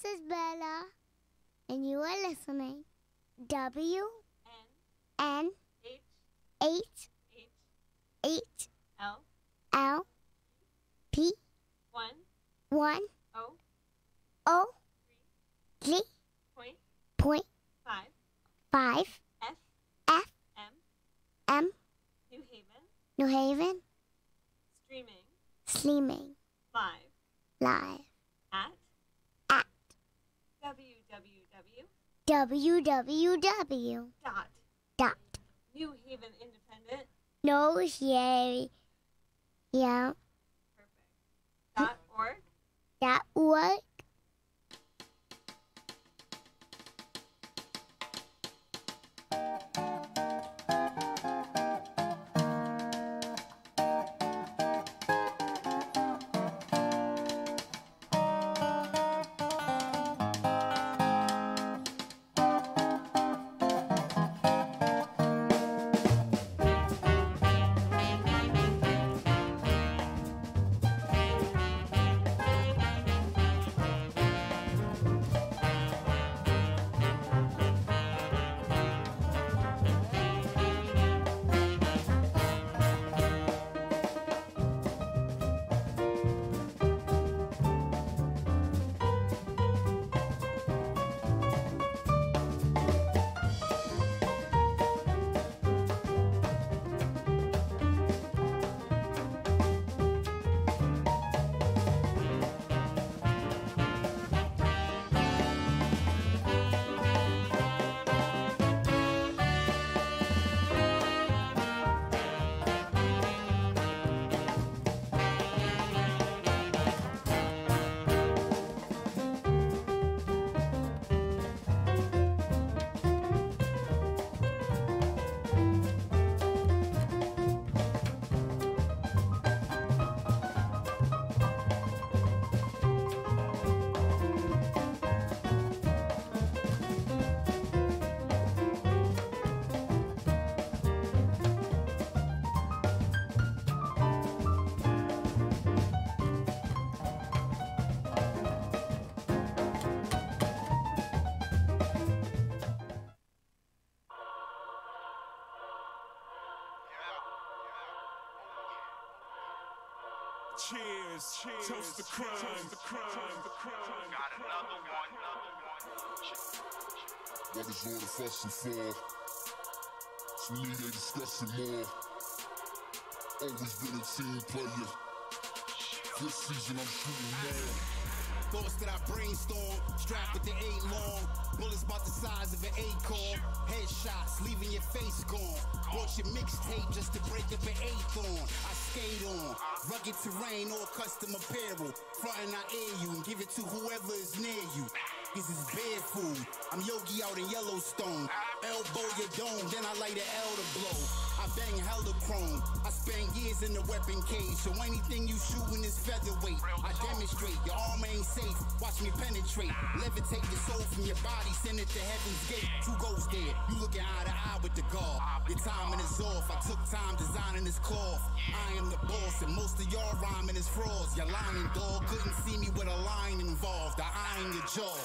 This is Bella, and you are listening. W N H L P 1 O 3 point 5 F M New Haven streaming live at www. dot New Haven Independent. No, Sherry. Yeah. Perfect. .org. .org. Cheers, toast the crime, the crime. Got another one. What is all the fuss and for? To me they discussing more. Always been a team player. This season I'm shooting more. Thoughts that I brainstorm, strapped with the 8 long. Bullets about the size of an acorn. Headshots, leaving your face gone. Bought your mixtape just to break up an 8th on. I skate on, rugged terrain, all custom apparel. Front and I air you and give it to whoever is near you. This is bad food. I'm Yogi out in Yellowstone. Elbow your dome, then I light an elder blow. I bang hella chrome. I spend years in the weapon cage, so anything you shooting is featherweight. I demonstrate your arm ain't safe. Watch me penetrate. Levitate your soul from your body, send it to heaven's gate. Two ghosts there. You looking eye to eye with the guard. Your timing is off. I took time designing this cloth. I am the boss, and most of y'all rhyming is frauds. Your lying dog couldn't see me with a line involved. I iron your jaw.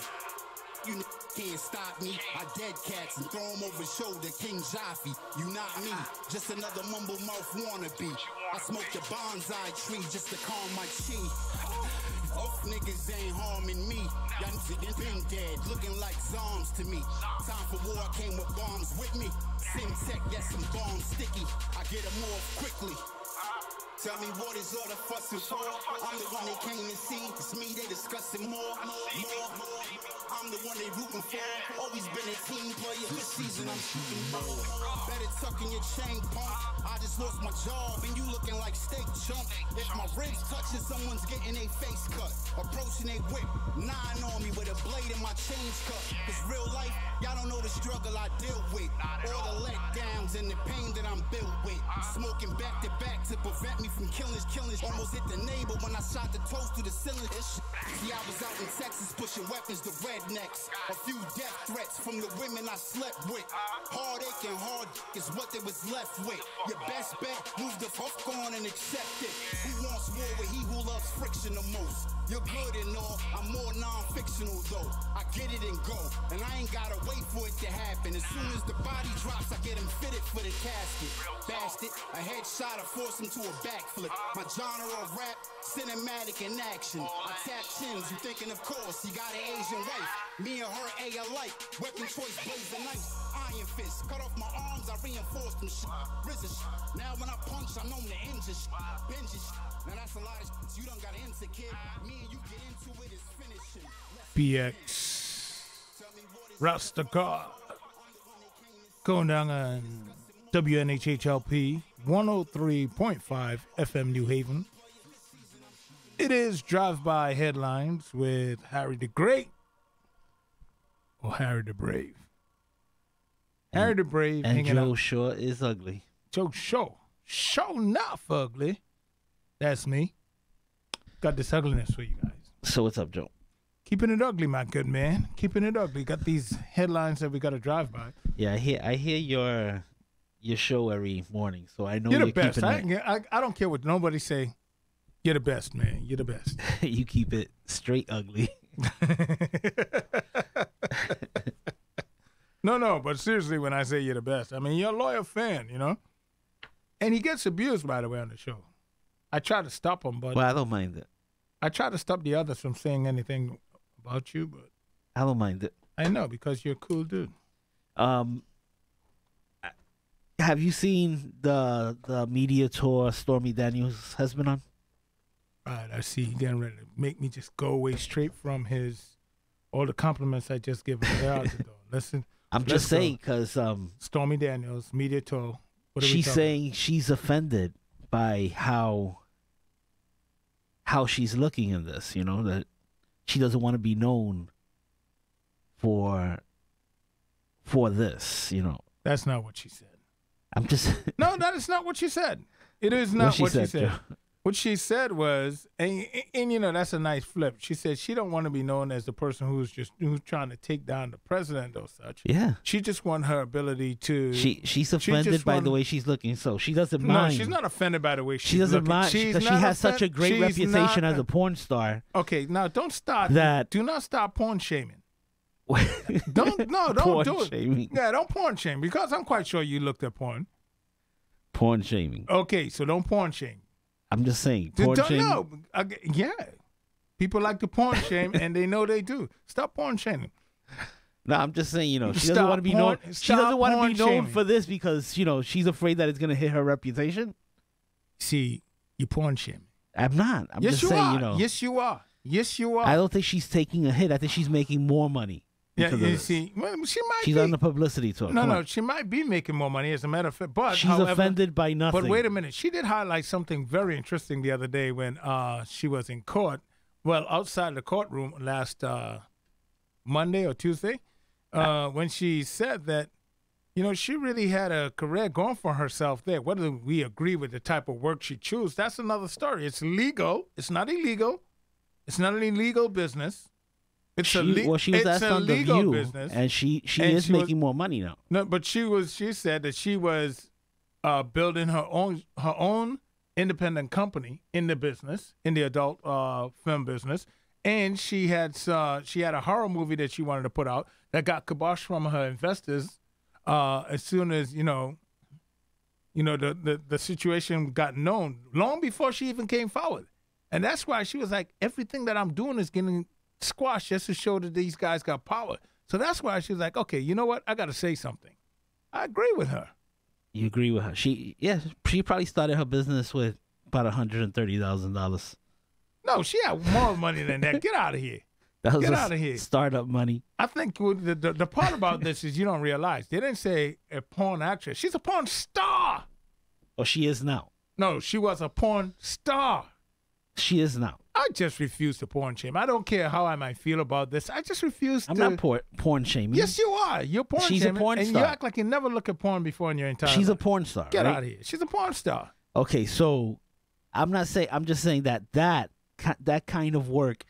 You can't stop me. I dead cats and throw them over shoulder. King Jaffe, you not me. Just another mumble mouth wannabe. I smoke the bonsai tree just to calm my chi. Off niggas ain't harming me. Y'all niggas been dead, looking like zombs to me. Time for war, I came with bombs with me. Simtech, that's some bombs sticky. I get them off quickly. Tell me what is all the fussing for? I'm the one they came to see. It's me they discussing more. I'm the one they rooting for. Always been a team player. This season I'm shooting more. Better tuck in your chain, punk. I just lost my job and you looking like steak chump. If my ribs touching, someone's getting a face cut. Approaching a whip, 9 on me with a blade in my change cut. Cause real life, y'all don't know the struggle I deal with. All the letdowns and the pain that I'm built with. Smoking back to back to prevent me from killings. Almost hit the neighbor when I shot the toast through the ceiling. See, I was out in Texas pushing weapons to rednecks. A few death threats from the women I slept with. Heartache and hard is what they was left with. Your best bet, move the fuck on and accept it. Who wants war with he who loves friction the most? You're good and all, I'm more non-fictional though. I get it and go, and I ain't gotta wait for it to happen. As soon as the body drops, I get him fitted for the casket. Bashed it, a headshot, I force him to a backflip. My genre of rap, cinematic in action. I tap chins, you thinking of course, he got an Asian wife. Me and her A alike, weapon choice, blaze a knife. Iron fist, cut off my arms, I reinforced them shit. RZA shit. Now when I punch, I'm known to injure shit. Binge shit. Now that's a lot of shit. You done got into, kid. Me and you get into it is finishing. BX Rastagar going down on WNHHLP 103.5 FM New Haven. It is Drive-By Headlines with Harry the Great or Harry the Brave. Harry the Brave and hanging Joe out. Shaw is ugly. Joe Shaw. Shaw not ugly. That's me. Got this ugliness for you guys. So what's up, Joe? Keeping it ugly, my good man. Keeping it ugly. Got these headlines that we got to drive by. Yeah, I hear your show every morning, so I know You're the you're best. keeping I don't care what nobody say. You're the best, man. You're the best. you keep it straight ugly. No, but seriously, when I say you're the best, I mean, you're a loyal fan, you know? And he gets abused, by the way, on the show. I try to stop him, but Well, I don't mind it. I try to stop the others from saying anything about you, but I don't mind it. I know, because you're a cool dude. Have you seen the media tour Stormy Daniels has been on? Right, I see. He getting ready to make me just go away straight from all the compliments I just given. They're out the door. Listen. I'm let's just go. saying because Stormy Daniels, media tour. What are we she's talking saying she's offended by how she's looking in this, you know, that she doesn't want to be known for this, you know. That's not what she said. I'm just No, that is not what she said. It is not what she said. Joe? What she said was, and you know, that's a nice flip. She said she don't want to be known as the person who's trying to take down the president or such. Yeah. She just want her ability to. She's offended by the way she's looking, so she doesn't mind. No, she's not offended by the way She doesn't looking. mind because she has such a great reputation as a porn. porn star. Okay, now don't start. That- Do not stop porn shaming. Don't Porn do it. shaming. Yeah, don't porn shame because I'm quite sure you looked at porn. Porn shaming. Okay, so don't porn shame. I'm just saying. Porn Don't shaming. know. Yeah, people like to porn shame and they know they do. Stop porn shaming. No, I'm just saying, you know, she Stop doesn't want to be known. porn- She doesn't stop want to porn be known shaming. for this because, you know, she's afraid that it's going to hit her reputation. See, you porn shame. I'm not. I'm Yes, just you saying, are. you know. Yes, you are. Yes, you are. I don't think she's taking a hit. I think she's making more money. Yeah, because of you this. see, well, she might She's be. on the publicity tour. No, Come no, on. she might be making more money, as a matter of fact. But She's however, offended by nothing. But wait a minute. She did highlight something very interesting the other day when she was in court. Well, outside the courtroom last Monday or Tuesday, when she said that, you know, she really had a career going for herself there. Whether we agree with the type of work she chose, that's another story. It's legal. It's not illegal. It's not an illegal business. It's She was asked on The legal View, business. and she And is she was- making more money now. No, but she said that she was building her own independent company in the business, in the adult film business, and she had a horror movie that she wanted to put out that got kiboshed from her investors as soon as the situation got known, long before she even came forward. And that's why she was like, everything that I'm doing is getting squashed just to show that these guys got power. So that's why she was like, okay, you know what? I got to say something. I agree with her. You agree with her? She probably started her business with about $130,000. No, she had more money than that. Get out of here. That was Get a outta here. startup money. I think the part about this is you don't realize. They didn't say a porn actress. She's a porn star. Or she is now. No, she was a porn star. She is now. I just refuse to porn shame. I don't care how I might feel about this. I just refuse I'm to. not porn shaming. Yes, you are. You're porn She's a shaming, porn and star. you act like you never look at porn before in your entire She's a life. porn star. Get right? out of here. She's a porn star. Okay, so I'm just saying that kind of work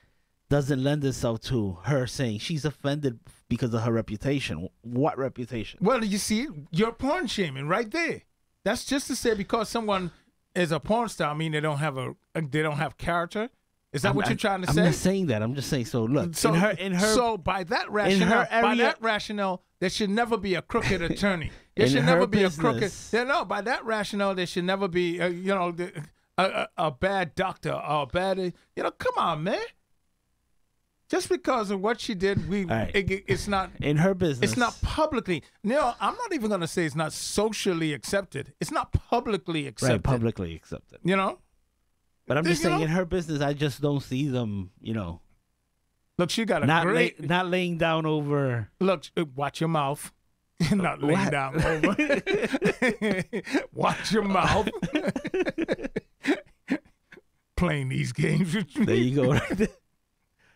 doesn't lend itself to her saying she's offended because of her reputation. What reputation? Well, you see, you're porn shaming right there. That's just to say because someone is a porn star, I mean they don't have character. Is that what you're trying to I'm say? not saying that. I'm just saying. So look, So, in her, so by that rationale, there should never be a crooked attorney. There In should her never be a crooked. business. By that rationale, there should never be, a bad doctor or a bad. Come on, man. Just because of what she did, right. it's not in her business. It's not publicly. No, I'm not even gonna say it's not socially accepted. It's not publicly accepted. right. Publicly accepted. But I'm just You saying, know? in her business, I just don't see them. Look, she got a Not great. not laying down over. Look, watch your mouth. Not laying What? down over. Watch your mouth. Playing these games with me. There you go. Right there.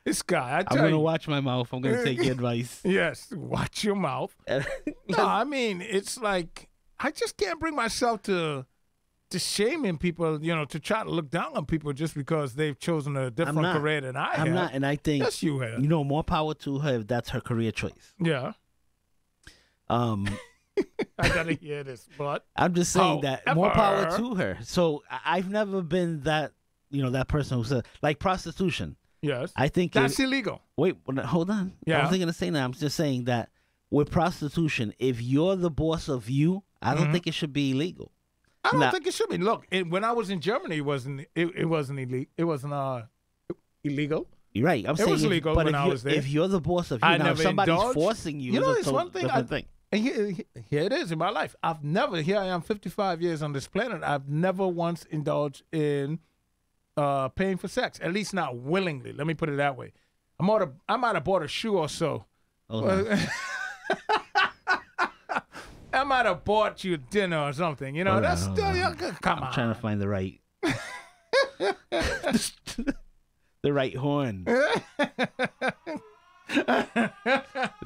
This guy, I I'm tell gonna you. watch my mouth. I'm gonna take your advice. Yes, watch your mouth. No, I mean, it's like I just can't bring myself to shaming people, to try to look down on people just because they've chosen a different not. career than I have. I'm not, and I think Yes, you have. more power to her if that's her career choice. Yeah, Um, I gotta hear this, but I'm just saying that more power However- to her. So I've never been that, that person who said like prostitution. yes, I think that's illegal. wait, hold on. I Yeah. wasn't gonna say that. I'm just saying that with prostitution, if you're the boss of you, I don't think it should be illegal. I don't Now- think it should be. Look, when I was in Germany, it wasn't illegal. It wasn't illegal. You're right. I'm saying, was legal but when if I you- was there. If you're the boss of you, I now if never somebody's indulged. forcing you, It's it's a one thing. different thing. And here it is in my life. Here I am 55 years on this planet. I've never once indulged in paying for sex, at least not willingly. Let me put it that way. I might have bought a shoe or so. Okay. I might have bought you dinner or something. Hold That's on, still, hold on. come I'm on. trying to find the right, the right horn.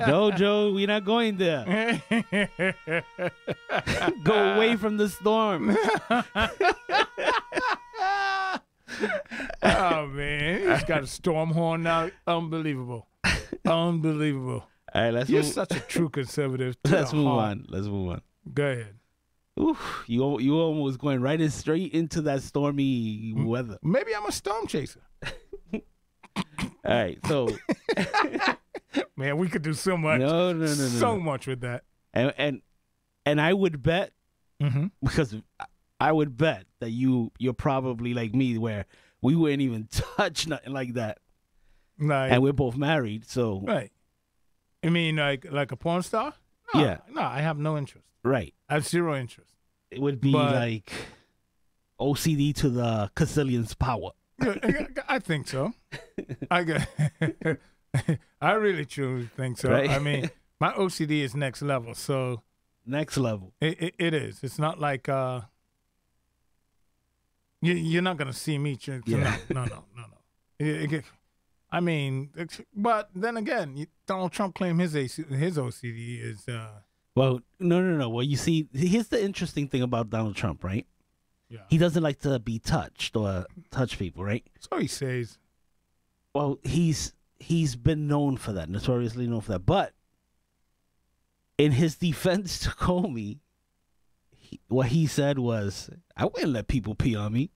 No, Joe, we're not going there. Go away from the storm. Oh, man. He's got a storm horn now. Unbelievable. Unbelievable. All right, let's You're move. such a true conservative. to Let's the move heart. on. Let's move on. Go ahead. Oof, you almost going right in straight into that stormy weather. Maybe I'm a storm chaser. All right, so Man, we could do so much. no. So much with that. And I would bet Mm-hmm. because I would bet that you're probably like me where we wouldn't even touch nothing like that, Like, and we're both married, so right. You mean like a porn star? No, Yeah. No, I have no interest. right. I have zero interest. It would be But- like OCD to the Caecilian's power. Yeah, I think so. I really truly think so. Right. I mean, my OCD is next level, so Next level. it is. It's not like you're not gonna see me. Yeah. No. I mean, but then again, Donald Trump claimed his OCD is. Well, no. Well, you see, here's the interesting thing about Donald Trump, right? Yeah. He doesn't like to be touched or touch people, right? So he says. Well, he's been known for that, notoriously known for that. But in his defense to Comey, what he said was, "I wouldn't let people pee on me."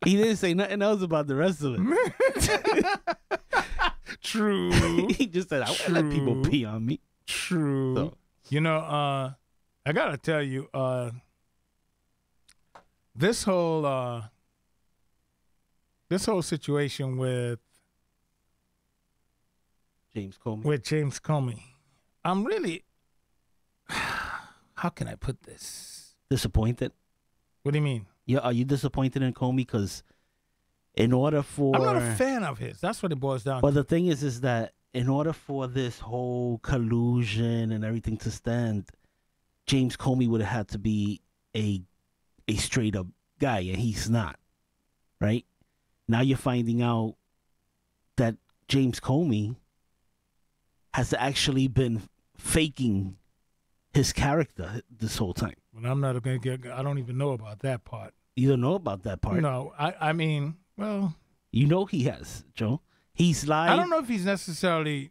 He didn't say nothing else about the rest of it. True. He just said, "I wouldn't let people True. pee on me." True. So- I gotta tell you, this whole situation with James Comey. James Comey, I'm really, how can I put this? Disappointed? What do you mean? Yeah, are you disappointed in Comey? Because in order for I'm not a fan of his. That's what it boils down But to. the thing is that in order for this whole collusion and everything to stand, James Comey would have had to be a straight up guy, and he's not. Right? Now you're finding out that James Comey has actually been faking his character this whole time. But I'm not going to I don't even know about that part. You don't know about that part. No, I mean, well, You know he has, Joe. He's lied. I don't know if he's necessarily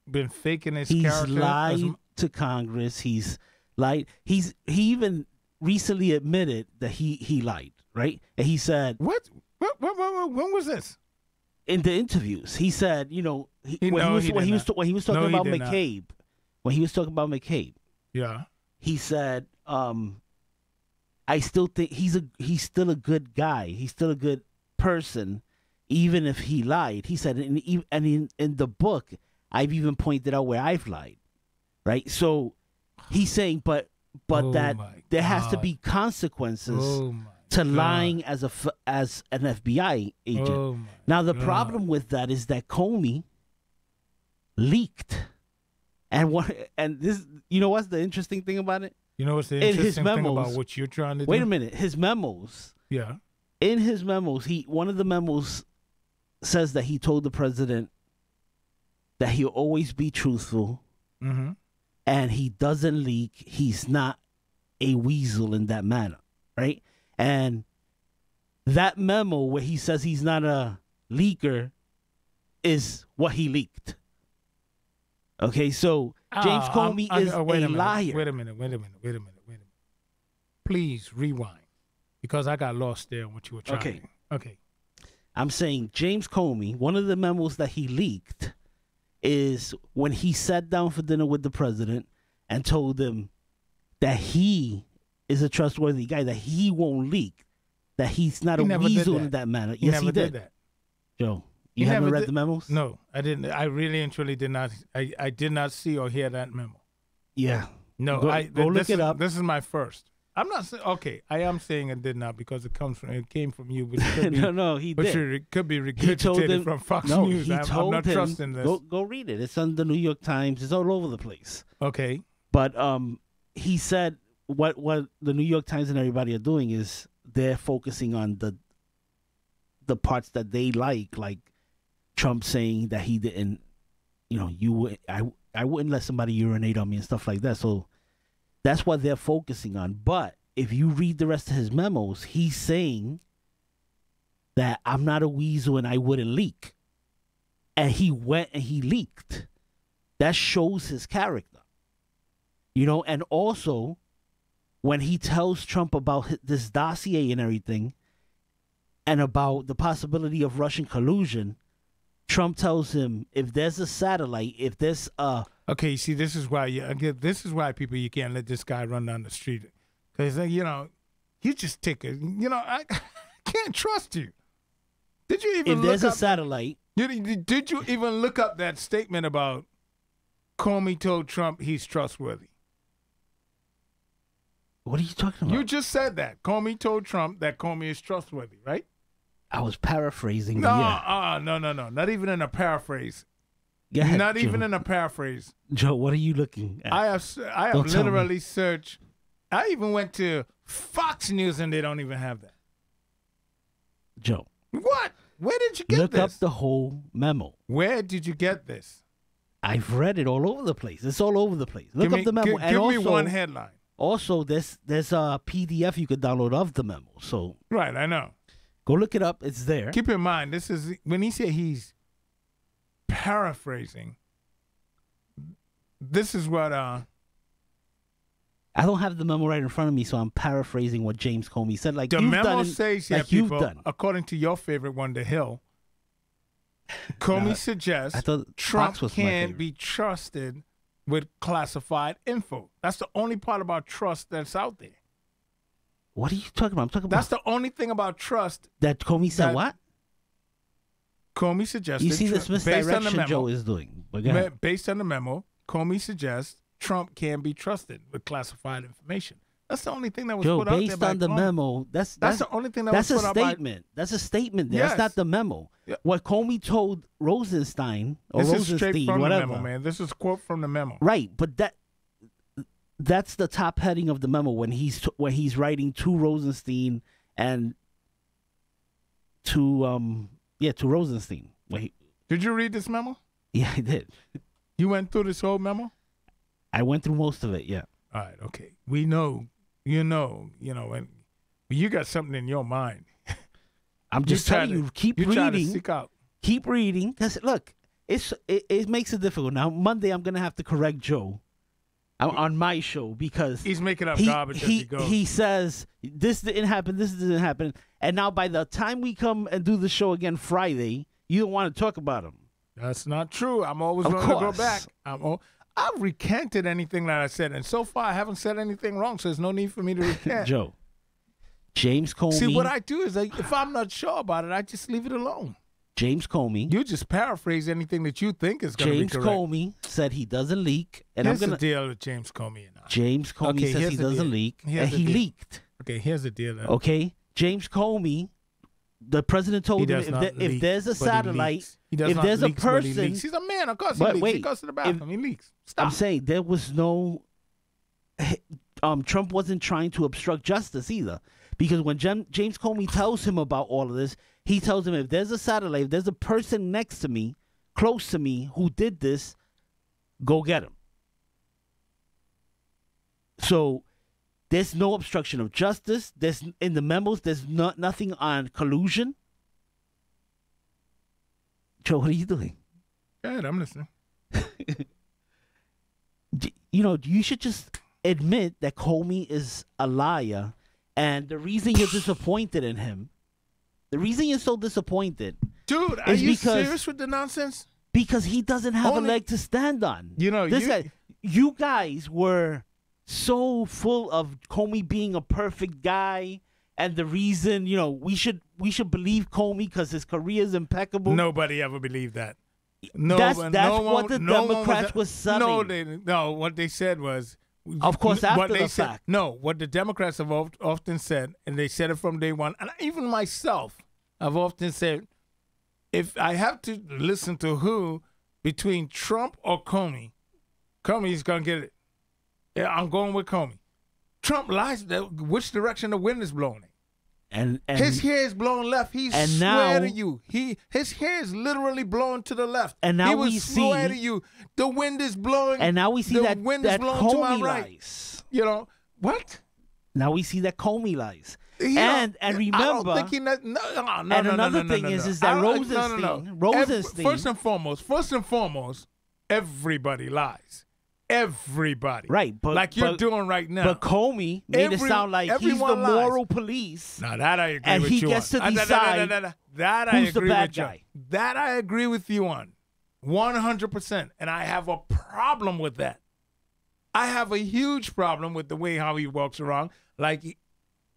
been faking his He's character. lied to Congress. He's lied. He even recently admitted that he lied. right? And he said, What? When was this? in the interviews, he said, you know, No, when he he was did talking No, he about did not. McCabe, when he was talking about McCabe, Yeah. he said, I still think he's still a good guy. He's still a good person, even if he lied. He said, and in the book, I've even pointed out where I've lied, right? So he's saying, but Oh that my there has to God. be consequences Oh my to God. lying as an FBI agent. Oh my Now the God. problem with that is that Comey leaked, and this, you know what's the interesting thing about it? You know what's the in his interesting thing memos- about what you're trying to do? Wait a minute, his memos. Yeah. In his memos, one of the memos says that he told the president that he'll always be truthful Mm-hmm. and he doesn't leak. He's not a weasel in that manner, right? And that memo where he says he's not a leaker is what he leaked. Okay, so James Comey is wait a minute, liar. Wait a minute. Please rewind, because I got lost there on what you were trying Okay. to. Okay. I'm saying James Comey, one of the memos that he leaked is when he sat down for dinner with the president and told him that he is a trustworthy guy, that he won't leak, that he's not He a never did weasel that. in that manner. He Yes, never he did did. that. Joe, He you haven't never read did- the memos? No, I didn't. I really and truly did not. I did not see or hear that memo. Yeah. No, Go look it up. This is my first. I'm not saying. Okay, I am saying it did not because it came from you, but it could be, no, he but did. it could be He told regurgitated him from Fox no, News. he I'm told not him, trusting this. Go read it. It's on the New York Times. It's all over the place. Okay. But he said what the New York Times and everybody are doing is they're focusing on the parts that they like Trump saying that he didn't, I wouldn't let somebody urinate on me and stuff like that. So that's what they're focusing on. But if you read the rest of his memos, he's saying that I'm not a weasel and I wouldn't leak. And he went and he leaked. That shows his character. And also when he tells Trump about this dossier and everything and about the possibility of Russian collusion, Trump tells him if there's a satellite, if there's a... Okay, see, this is why you can't let this guy run down the street. Because, you just take it. I can't trust you. Did you even If look there's a up... satellite... Did you even look up that statement about Comey told Trump he's trustworthy? What are you talking about? You just said that. Comey told Trump that Comey is trustworthy, right? I was paraphrasing. No, Yeah. no. Not even in a paraphrase. Go ahead, Not Joe. even in a paraphrase. Joe, what are you looking at? I have Don't tell me. literally searched. I even went to Fox News and they don't even have that. Joe, What? Where did you get look this? up the whole memo. Where did you get this? I've read it all over the place. It's all over the place. Look give up me, the memo. Give, and give also, me one headline. Also, there's a PDF you could download of the memo. So Right, I know. go look it up. It's there. Keep in mind, this is when he said he's paraphrasing. This is what I don't have the memo right in front of me, so I'm paraphrasing what James Comey said. Like the you've memo done, says here, like you've people, done. according to your favorite one, The Hill. Comey No, suggests I thought Trump Fox was my can't favorite. be trusted with classified info. That's the only part about trust that's out there. What are you talking about? I'm talking That's about the only thing about trust that Comey said. that- What? Comey suggested. You see this based on the misdirection memo, Joe is doing. But go ahead. based on the memo, Comey suggests Trump can be trusted with classified information. That's the only thing that was Joe, put out there based by on the Comey. memo, that's the only thing that that's was a put out by. statement. That's a statement. There. Yes. That's not the memo. Yeah. What Comey told Rosenstein or This is straight Rosenstein, from whatever. the memo, man. This is a quote from the memo. Right, but that's the top heading of the memo when he's writing to Rosenstein and to Rosenstein. Did you read this memo? Yeah, I did. You went through this whole memo? I went through most of it. Yeah. All right, okay. We know, and you got something in your mind. I'm just telling you, keep you try to reading. seek out. Keep reading, because look, it makes it difficult. Now Monday, I'm gonna have to correct Joe on my show because He's making up garbage as he goes. He says this didn't happen, this didn't happen, and now by the time we come and do the show again Friday, you don't want to talk about him. That's not true. I'm always Of willing to go course. back. I've recanted anything that I said, and so far I haven't said anything wrong, so there's no need for me to recant. Joe, James Comey. See, what I do is, if I'm not sure about it, I just leave it alone. James Comey. You just paraphrase anything that you think is going to be James correct. Comey said he doesn't leak, and Here's I'm gonna. the deal with James Comey and I. James Comey Okay, says here's he the doesn't deal. leak, Here's and the he deal. leaked. Okay, here's the deal. Then. Okay, James Comey, the president told He him does if, not if leak, there's a but he satellite, leaks. He does if not there's a leaks, but he person, leaks. He's a man. Of course he But leaks. wait, he goes to the bathroom. He leaks. Stop. I'm saying there was no. Trump wasn't trying to obstruct justice either, because when James Comey tells him about all of this, he tells him if there's a satellite, if there's a person next to me, close to me, who did this, go get him. So there's no obstruction of justice. There's in the memos. There's nothing on collusion. Joe, what are you doing? Good, I'm listening. You know, you should just admit that Comey is a liar, and the reason you're disappointed in him, the reason you're so disappointed, Dude, are It's you because- serious with the nonsense? because he doesn't have Only- a leg to stand on. You know, this you- guy, you guys were so full of Comey being a perfect guy, and the reason, you know, we should believe Comey because his career is impeccable. Nobody ever believed that. No, That's no what one- the no one Democrats was selling. No, no. What they said was, Of course, what after they the said, fact. No, what the Democrats have often said, and they said it from day one, and even myself, I've often said, if I have to listen to who between Trump or Comey, Comey's gonna get it. Yeah, I'm going with Comey. Trump lies which direction the wind is blowing. And His hair is blowing left. He and swear now- to you. His hair is literally blowing to the left. And now he would we swear see- to you. The wind is blowing. and now we see the that wind that is blowing to my Comey right. lies. You know what? Now we see that Comey lies. You and know, and I remember, don't think he no, and another thing is that Rosenstein- Rosenstein- First and foremost, everybody lies. Everybody. right? But like you're but, doing right now. But Comey made it sound like he's the everyone lies. moral police. Now that I agree And with he you gets on. to decide That I who's the agree bad with you. guy. That I agree with you on, 100%. And I have a problem with that. I have a huge problem with the way how he walks around, like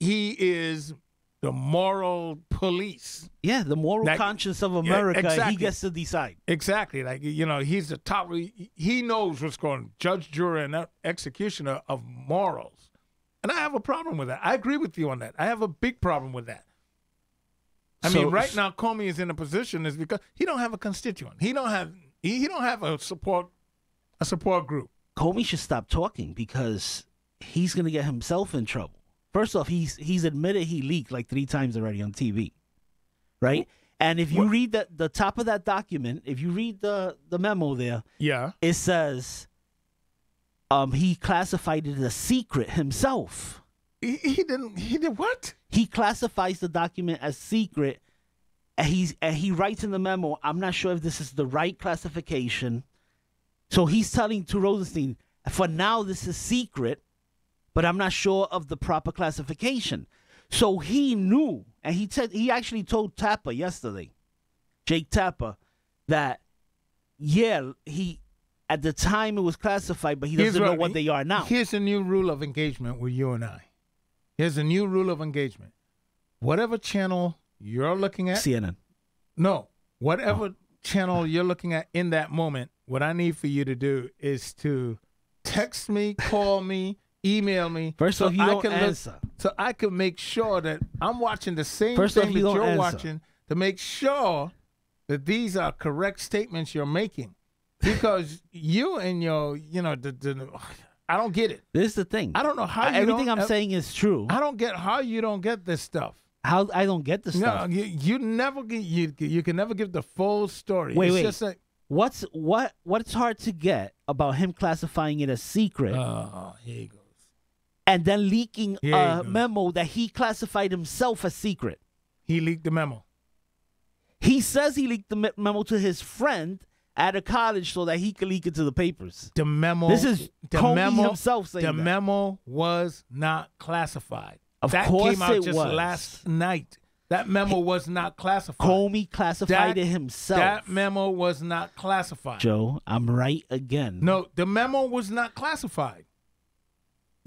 he is the moral police. Yeah, the moral Like- conscience of Yeah, America. exactly. He gets to decide. Exactly. Like, you know, he's the top. He knows what's going on. Judge, jury, and executioner of morals. And I have a problem with that. I agree with you on that. I have a big problem with that. I mean, right now, Comey is in a position is because he don't have a constituent. He don't have a support group. Comey should stop talking because he's going to get himself in trouble. First off, he's admitted he leaked like 3 times already on TV, right? And if you read the top of that document, if you read the memo there, Yeah. it says he classified it as a secret himself. He did what? He classifies the document as secret, and he writes in the memo, I'm not sure if this is the right classification. So he's telling to Rosenstein, for now this is secret, but I'm not sure of the proper classification. So he knew, and he actually told Tapper yesterday, Jake Tapper, that he at the time it was classified, but he doesn't know what they are now. Here's a new rule of engagement with you and I. Here's a new rule of engagement. Whatever channel you're looking at, CNN. No, whatever channel you're looking at in that moment, what I need for you to do is to text me, call me, email me. First off, you I don't can answer. so I can make sure that I'm watching the same First off, thing you that don't you're answer. watching to make sure that these are correct statements you're making. Because you and your, I don't get it. This is the thing. I don't know how you everything don't- I'm saying is true. I don't get how you don't get this stuff. How I don't get the No, stuff. you never get you can never give the full story. Wait, it's wait. just like What's hard to get about him classifying it as secret oh, here he goes. and then leaking Here a you go. memo that he classified himself as secret? He leaked the memo. He says he leaked the memo to his friend, at a college so that he could leak it to the papers. The memo. This is the Comey memo himself saying the that. memo was not classified. Of that course came out it just was. last night. That memo was not classified. Comey classified it himself. That memo was not classified. Joe, I'm right again. No, the memo was not classified.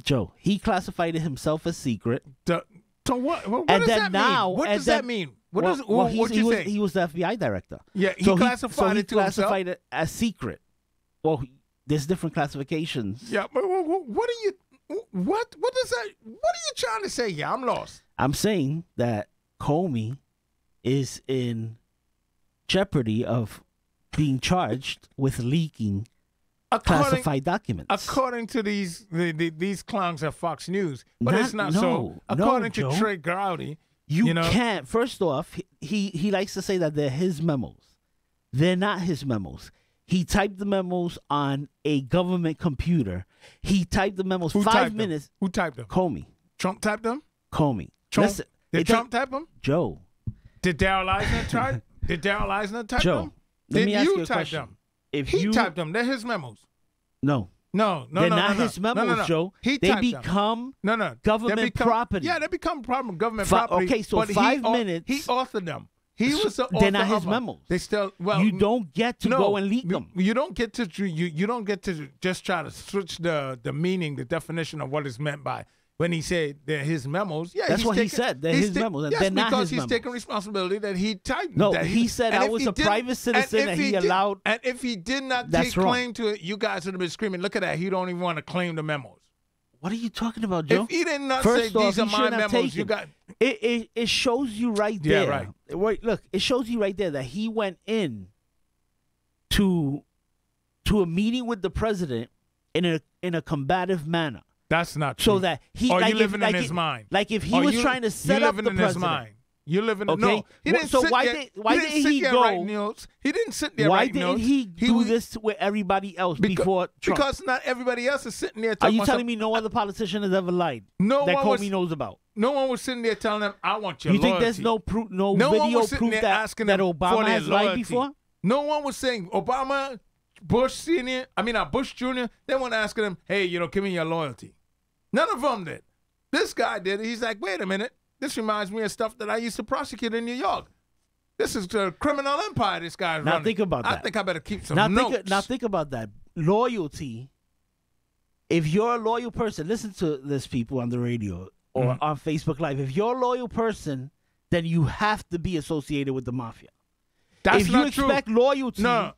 Joe, he classified it himself as secret. So what And does then that now- mean? What and does then- that mean? What Well, does well, what he's- you he, was, say? he was the FBI director. Yeah, he So classified he it to himself. classified it as secret. Well, there's different classifications. Yeah, but what are you? What does that? What are you trying to say here? I'm lost. I'm saying that Comey is in jeopardy of being charged with leaking classified documents. According to these clowns at Fox News, but it's not No, so. no, According to Joe. Trey Gowdy, You know, can't. First off, he likes to say that they're his memos. They're not his memos. He typed the memos on a government computer. He typed the memos who 5 typed minutes. Them? Who typed them? Comey. Trump typed them. Comey. Trump, Listen, did it Trump does- type them? Joe. Did Darrell Eisner type? Did Darrell Eisner type Joe, them? let Did me ask you you a type question. them? If He you typed them. They're his memos. no, No, they're no, not no, his no, memos, no. Joe. He They typed them. become No. government They become, property. Yeah, they become government Fi- property. okay, so but 5 minutes- He authored them. He was the author they're not his of them. memos. They still well. you don't get to no, go and leak them. You don't get to you don't get to just try to switch the meaning, the definition of what is meant by when he said they're his memos. Yeah, That's he's what he taking- said. They're he's his memos, and Yes, they're not because his he's memos. taking responsibility that he typed. No, that he said and I if was he a didn't- private citizen and if and he did- allowed- And if he did not That's take wrong. claim to it, you guys would have been screaming, "Look at that! He don't even want to claim the memos." What are you talking about, Joe? If he did not First say off, these are he my shouldn't have memos, you taken- got. It shows you right Yeah, there. right. Wait, look, it shows you right there that he went in to a meeting with the president in a combative manner, That's not true. so that he Or like you if- living like in his if- mind. Like if he Or was you- trying to set you up living the in his president. mind. You live in Okay. no. He Well, didn't so sit why there, did- why didn't didn't sit he there go- write notes. He didn't sit there Why write didn't notes. he do was- this with everybody else Beca- before Trump? Because not everybody else is sitting there Are talking you about telling something- me no other politician has ever lied No that one Comey was- knows about? No one was sitting there telling them, "I want your You think loyalty." there's no proof, no one video was sitting proof there that asking that them for Obama their has lied loyalty. before? No one was saying Obama, Bush Senior. Bush Jr. They weren't asking him, "Hey, give me your loyalty." None of them did. This guy did. He's like, "Wait a minute. This reminds me of stuff that I used to prosecute in New York. This is the criminal empire this guy's Now running." think about I that. think I better keep some Now notes. think about that. Loyalty. If you're a loyal person, listen to this, people on the radio or Mm-hmm. on Facebook Live. If you're a loyal person, then you have to be associated with the mafia. That's if not you true. expect loyalty No,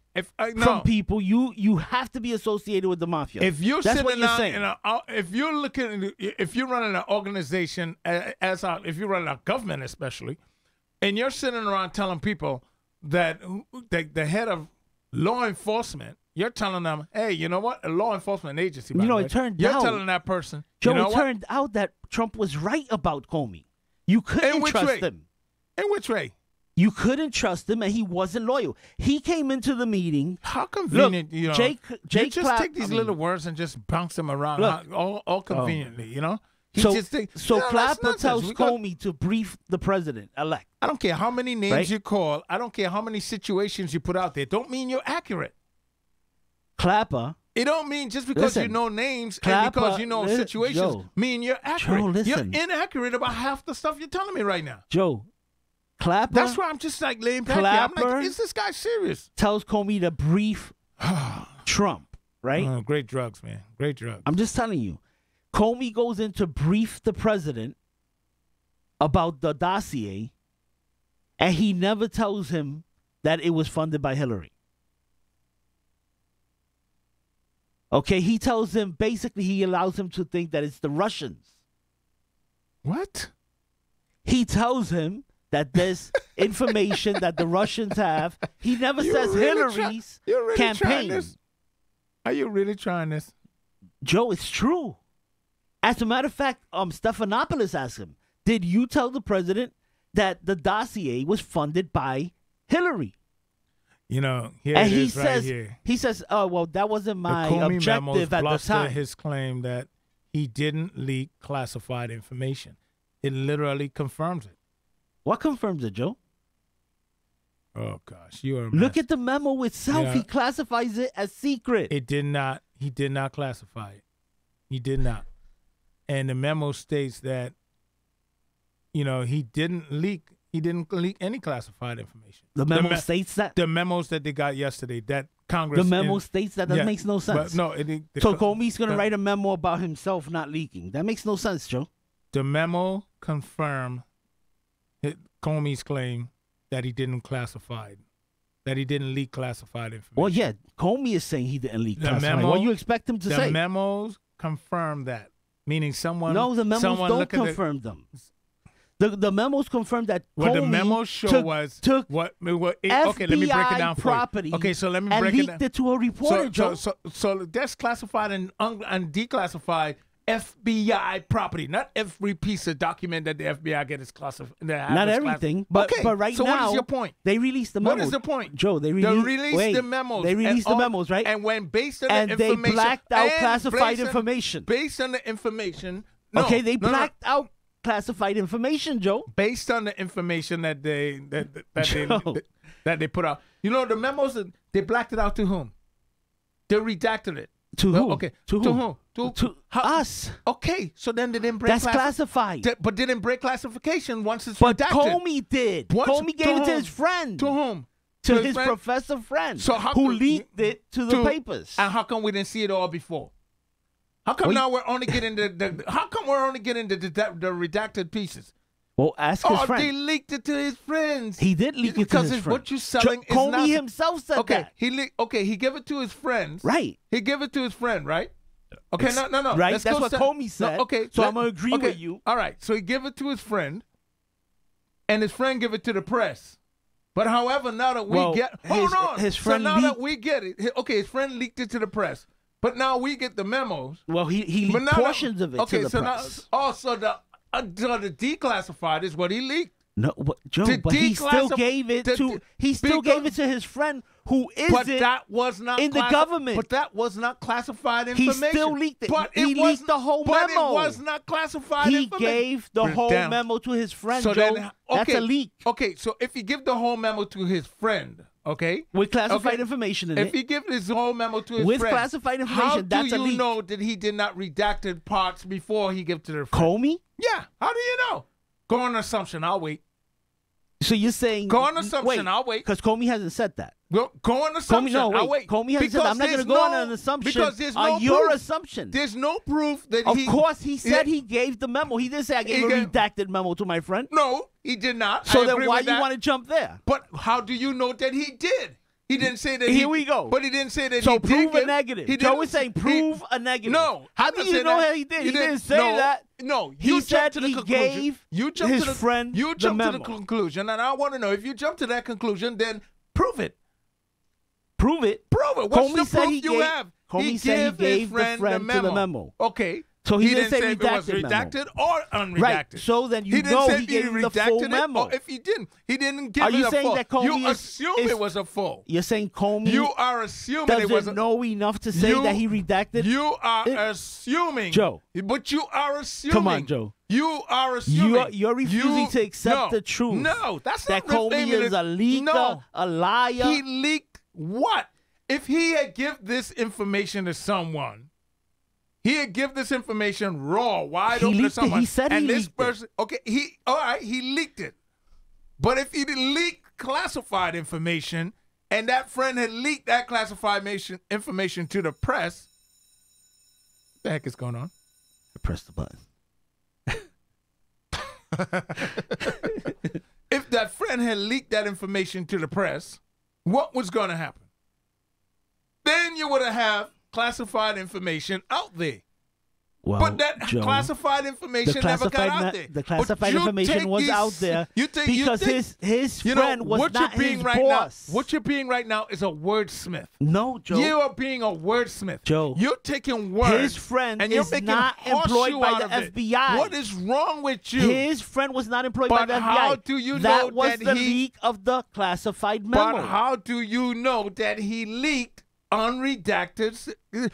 from people, you have to be associated with the mafia. If you're That's sitting what you're out saying. if you're running an organization if you're running a government especially, and you're sitting around telling people that the head of law enforcement, you're telling them, "Hey, you know what? A law enforcement agency." By You know, the way, it turned you're out- telling that person, Joe, you know it what? turned out that Trump was right about Comey. You couldn't which trust way? him. In which way? You couldn't trust him, and he wasn't loyal. He came into the meeting. How convenient, Look, Jake you just Clapp- take these I mean- little words and just bounce them around Look. all conveniently, He So, just think, so "No, that's Clapper nonsense. tells We got- Comey to brief the president-elect. I don't care how many names Right? you call. I don't care how many situations you put out there. Don't mean you're accurate. Clapper, It don't mean just because you Listen, know names and Clapper, because you know situations Joe. mean you're accurate. Joe, listen. You're inaccurate about half the stuff you're telling me right now. Joe, Clapper That's why I'm just like laying back here. I'm Clapper- like, is this guy serious? tells Comey to brief Trump, right? Oh, great drugs, man. Great drugs. I'm just telling you. Comey goes in to brief the president about the dossier, and he never tells him that it was funded by Hillary. Okay, he tells him, basically, he allows him to think that it's the Russians. What? He tells him that there's information that the Russians have. He never You says really Hillary's you're really trying campaign. this? Are you really trying this? Joe, it's true. As a matter of fact, Stephanopoulos asked him, did you tell the president that the dossier was funded by Hillary? Here And it he is right says, here. oh, well, that wasn't my the Comey memos objective at the bluster time. his claim that he didn't leak classified information. It literally confirms it. What confirms it, Joe? Oh gosh, you are. A Look mess. at the memo itself. Yeah. He classifies it as secret. It did not. He did not classify it. He did not. And the memo states that, he didn't leak. He didn't leak any classified information. The memo states that. The memos that they got yesterday, that Congress. The memo states that. That makes no sense. But no. So Comey's going to write a memo about himself not leaking. That makes no sense, Joe. The memo confirmed Comey's claim that he didn't classify, that he didn't leak classified information. Well, yeah, Comey is saying he didn't leak The classified. memo- What do you expect him to say? The memos confirm that, meaning someone. No, the memos someone don't look at confirm them. The memos confirm that What the Comey memo show took okay, let me break FBI it down for property you. Okay, so let me and break it leaked down. it to a reporter, Joe. So that's classified and declassified FBI property. Not every piece of document that the FBI get is classified. Not everything, but right so now, what is your point? They released the memos. What is the point? Joe, they released wait, the memos. They released the memos, right? And when based on and the they information, blacked out and classified based on- information. Based on the information. Okay, they blacked out classified information, Joe. Based on the information that they Joe. that they put out. The memos they blacked it out to whom? They redacted it. To who? Okay. To To who? whom? To us. Okay, so then they didn't break. That's classified. But didn't break classification once it's But redacted. Comey did. Once- Comey gave it to whom? his friend. To whom? To his his friend? professor friend. So how who come- leaked it to the papers. And how come we didn't see it all before? How come now we're only getting how come we're only getting the redacted pieces? Well, ask his Oh, friend. they leaked it to his friends. He did leak it to because his it's friend. what you're selling is Comey not himself said okay. that. He gave it to his friends. Right. He gave it to his friend, right? Okay, no. Right, Let's that's go what Comey said. No, okay, so I'm gonna agree with you. All right, so he gave it to his friend, and his friend gave it to the press. But however, now that we his friend so now that leaked- we get it, his friend leaked it to the press. But now we get the memos. Well, he But leaked now portions of it to the press. So the declassified is what he leaked. No, Joe, To but he still declassify- gave it to- to gave it to his friend who But isn't that was not in the government. But that was not classified He information. still leaked it. But He it leaked wasn't- the whole but memo. it was not classified he information. gave the Put it whole down. memo to his friend, So Joe. then, That's a leak Okay, so if you give the whole memo to his friend, okay, with classified Okay. information in if it. he gives his whole memo to his With friend, classified information, how that's do a you leak. know that he did not redacted parts before he gave to their friend? Comey? Yeah, how do you know? Go on assumption. I'll wait. So you're saying Go on assumption. I'll wait. because Comey hasn't said that. Go on assumption. Comey, no, I'll wait. wait. Comey hasn't said that. I'm not going to Because go on there's an assumption because there's no on your proof. assumption. There's no proof that Of he. course, he said Yeah. he gave the memo. He didn't say I gave He a gave- redacted memo to my friend. No, he did not. So I then agree why with you that. want to jump there? But how do you know that he did? He didn't say that. Here we go. But he didn't say that. So he did prove a give- negative. He Joe didn't is saying he- prove a negative. No. How I'm do not you saying know that. how he did? He didn't say no, that. No. He You said jumped to the he conclusion. gave You jumped his to the, friend You the jumped to the memo. conclusion, and I want to know if you jumped to that conclusion, then prove it. Prove it. Prove it. What's Comey the said proof he you gave- have? Comey said he his gave the friend to the memo. Okay. So he didn't say if it was redacted memo. redacted or unredacted. Right. So then you he didn't know say he if gave him the full redacted it memo. or if he didn't. He didn't give Are it you a saying full. that Comey You is- assume is- it was a full. You're saying Comey You are assuming it was doesn't know enough to say that he redacted? You are it? assuming. Joe. But you are assuming. Come on, Joe. You are assuming. You're refusing to accept no, the truth. No, that's that not Comey refusing is a leaker, No. a liar. He leaked what? If he had give this information to someone, he had give this information raw, wide He open to leaked it. someone. He said and he this leaked it. person, okay, he leaked it. But if he didn't leak classified information, and that friend had leaked that classified information to the press, what the heck is going on? Press the button. If that friend had leaked that information to the press, what was going to happen? Then you would have classified information out there. Well, But that Joe, classified information never got out there. The But classified you information take was these- out there you think- because you think- his you know, friend was what not you're being his right boss. Now, what you're being right now is a wordsmith. No, Joe. You are being a wordsmith. Joe. You're taking words. His friend and you're is making not horseshoe employed by out the of it. FBI. What is wrong with you? His friend was not employed by But the FBI. how do you that know was that the he- leak of the classified memo? But how do you know that he leaked unredacted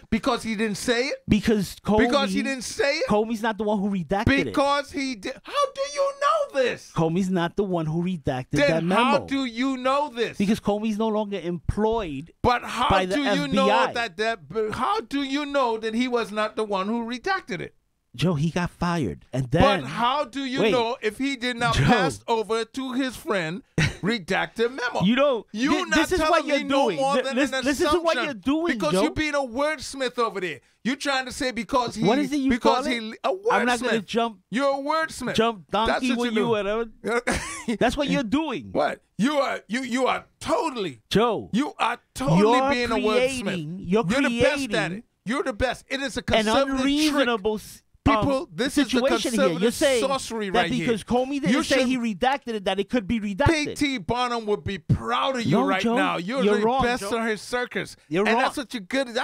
because he didn't say it? Because Comey, Because he didn't say it? Comey's not the one who redacted it. Because he did. How do you know this? Comey's not the one who redacted that Then memo. how do you know this? Because Comey's no longer employed. But how by the do you know FBI. how do you know that he was not the one who redacted it? Joe, he got fired. And then But how do you Wait. know if he did not Joe. pass over to his friend redacted memo? you know You this is not what telling you're me no doing. more than Listen an to what you're assumption. doing, Because Joe. you're being a wordsmith over there. You're trying to say because he What is it you because call he it? a wordsmith. I'm not gonna jump You're a wordsmith. jump donkey That's what with you, do. whatever. That's what you're doing. What? You are totally Joe, you are totally You're being a wordsmith. you're the best at creating it. You're the best. It is a an conservative trick. unreasonable People, this is the situation here. conservative You're saying sorcery that right here. because Comey didn't You say should- he redacted it, that it could be redacted. P.T. Barnum would be proud of you No, right Joe, now. You're you're the wrong, best Joe. on his circus. You're and wrong. that's what you're good at.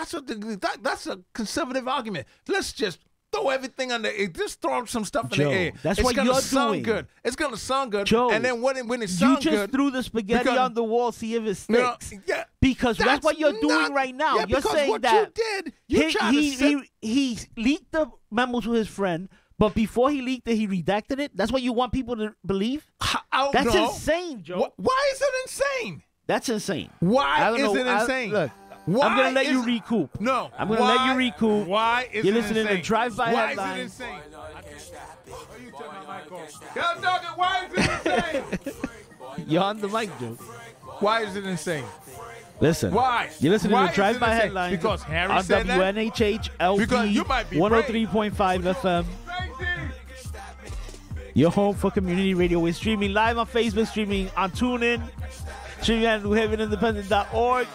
That's a conservative argument. Let's just throw everything on the air. Just throw some stuff in Joe, the air. that's it's what gonna you're sound doing. good. It's gonna sound good. Joe, and then when it You sounds just good, threw the spaghetti because- on the wall, see if it you know, sticks. yeah, Because that's what you're doing not- right now. Yeah, You're because saying what that you did, you trying to set he leaked the memo to his friend, but before he leaked it, he redacted it. That's what you want people to believe? That's no. insane, Joe. Why is it insane? That's insane. Why I don't is know. it insane? Look, Why I'm gonna let you is- recoup. No, I'm gonna let you recoup. Why is You're it listening to insane? Drive-By Why Headlines. is it insane? Why is it insane? You're on the mic, Joe. Why is it insane? Listen. Why? You're listening Why to is Drive it By insane? Headlines Because Harry on said that? WNHH Because you LP might be 103.5 FM. Your home for community radio. We're streaming live on Facebook, streaming on TuneIn, streaming at NewHavenIndependent.org,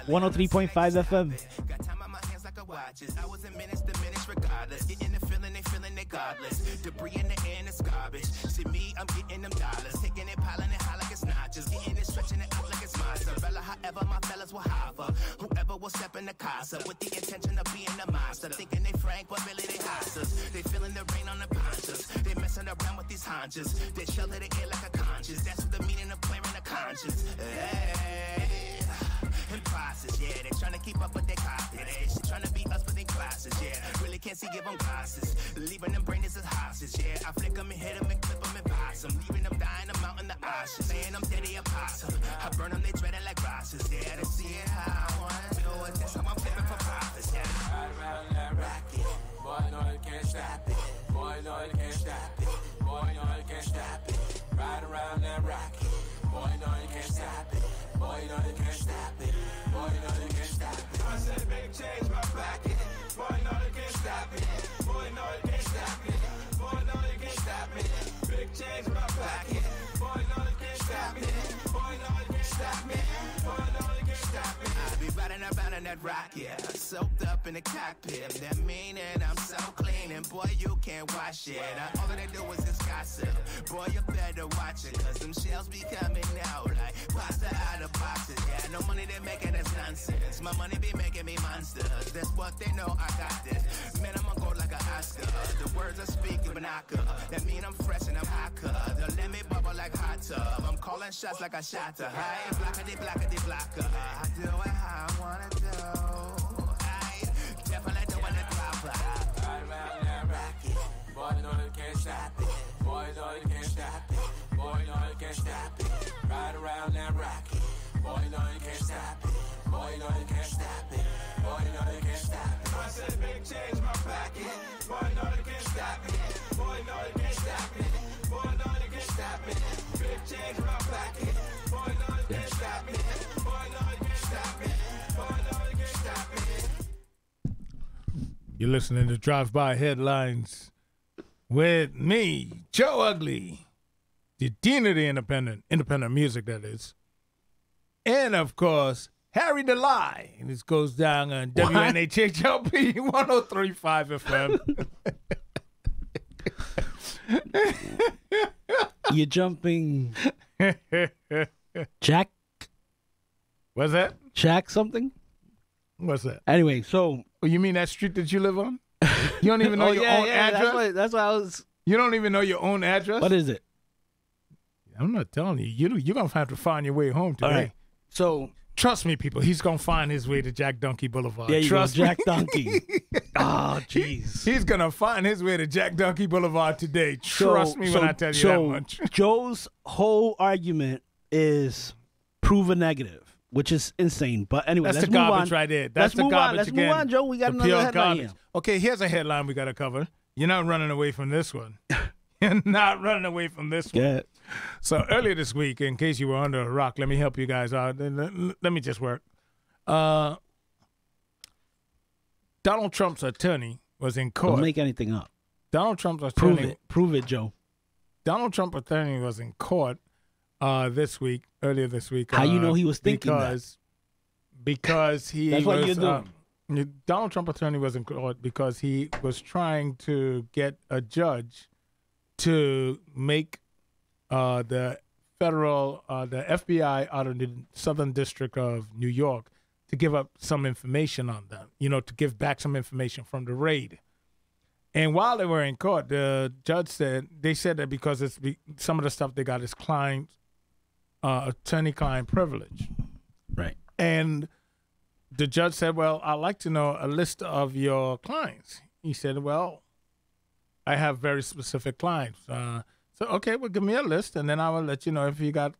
103.5 FM. Got time on my hands like a watches. I was a menace to menace regardless. Getting the feeling, they feeling it godless. Debris in the air and it's garbage. See me, I'm getting them dollars. Taking it, piling it high like it's notches. Getting it, stretching it out like it's mozzarella. However, my fellas will hover. Whoever will step in the casa with the intention of being a monster. Thinking they frank, but really they hostas. They feeling the rain on the ponchos. They messing around with these haunches. They shelter the air like a conscience. That's what the meaning of clearing the conscience. Hey. In process, yeah, they tryna keep up with their copy. They shit tryna beat us within classes, yeah. Really can't see, give them glasses. Leaving them brains as hostage, yeah. I flick them and hit them and clip them and pass them. Leaving them dying, I'm out in the ashes. Saying I'm dead, they apostle. I burn them, they dread it like rosses, yeah. They see it how I wanna do it. That's how I'm flipping for profits, yeah. Ride around that rocket. Boy, no, you can't stop it. Boy, no, you can't stop it. Boy, no, you can't stop it. Ride around that rocket. Boy, no, you can't stop it. Boy, no, you can't stop it. Boy, no, you can't stop it. I said, big change my pocket. Boy, no, you can't stop it. Boy, no, you can't stop it. Boy, no, you can't stop it. Big change my pocket. Boy, no, you can't stop it. Boy, no, you can't stop it. Boy, no, you can't stop it. I be riding around in that rocket, soaked up in the cockpit. That meaning I'm so clean, and boy, you can't wash it. All that they do is just gossip. Boy, you better watch it, cause them shells be coming out like pasta out of boxes. Yeah, no money they making, that's nonsense. My money be making me monsters. That's what they know, I got this. Man, I'm gonna go like an Oscar. The words I speak in binocular. That mean I'm fresh and I'm hotter. Don't let me bubble like hot tub. I'm calling shots like I shot to. Hey, blockity, blocker. I do it how I wanna do. I definitely doing it proper. Right around that rocket. Boy, no, you can't stop it. Boy, no, you can't stop it. Boy, no, you can't stop it. Right around that rocket. Boy, no, you can't stop it. Boy, no, you can't stop it. Boy, no, you can't stop it. I said, big change my pocket. Boy, no, you can't stop it. Boy, no, you can't stop it. Boy, no, you can't stop it. Big change my pocket. Boy, no, you can't stop it. Boy, no, you can't stop it. Boy, no, you can't stop it. You're listening to Drive-By Headlines with me, Joe Ugly, the Dean of the Independent music, that is. And, of course, Harry the Lie. And this goes down on WNHHLP 103.5 FM. You're jumping Jack? What's that? Jack something? What's that? Anyway, so... Oh, you mean that street that you live on? You don't even know your own address? That's why I was... You don't even know your own address? What is it? I'm not telling you. You're going to have to find your way home today. All right. So Trust me, people. He's gonna find his way to Jack Donkey Boulevard. There you Trust go, me. Jack Donkey. Oh, jeez. He's gonna find his way to Jack Donkey Boulevard today. Trust me when I tell you that much. Joe's whole argument is prove a negative, which is insane. But anyway, That's let's the move garbage on. right there. That's the move garbage on. Let's again. move on, Joe. We got The another pure headline garbage. here. Okay, here's a headline we gotta cover. You're not running away from this one. You're not running away from this one. Yeah. So earlier this week, in case you were under a rock, let me help you guys out. Let me just work. Donald Trump's attorney was in court. Don't make anything up. Donald Trump's attorney. Prove it. Prove it, Joe. Donald Trump's attorney was in court earlier this week. How you know he was thinking because he That's was, what you're doing. Donald Trump attorney was in court because he was trying to get a judge to make the FBI out of the Southern District of New York to give up some information on them, to give back some information from the raid. And while they were in court, the judge said that because some of the stuff they got is attorney-client privilege. Right. And the judge said, well, I'd like to know a list of your clients. He said, well, I have very specific clients. So, okay, well, give me a list, and then I will let you know if you got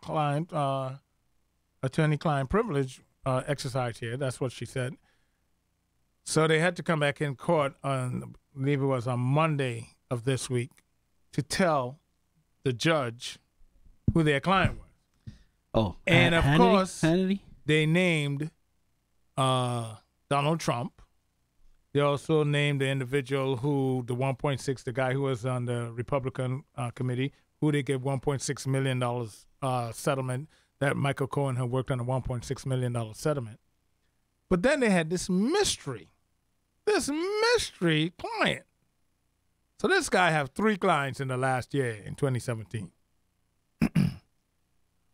attorney-client privilege exercised here. That's what she said. So they had to come back in court on, I believe it was on Monday of this week, to tell the judge who their client was. Oh, and of Hannity? course, Hannity? they named Donald Trump. They also named the individual who, the 1.6, the guy who was on the Republican committee, who they gave $1.6 million settlement, that Michael Cohen had worked on a $1.6 million settlement. But then they had this mystery client. So this guy have 3 clients in the last year, in 2017.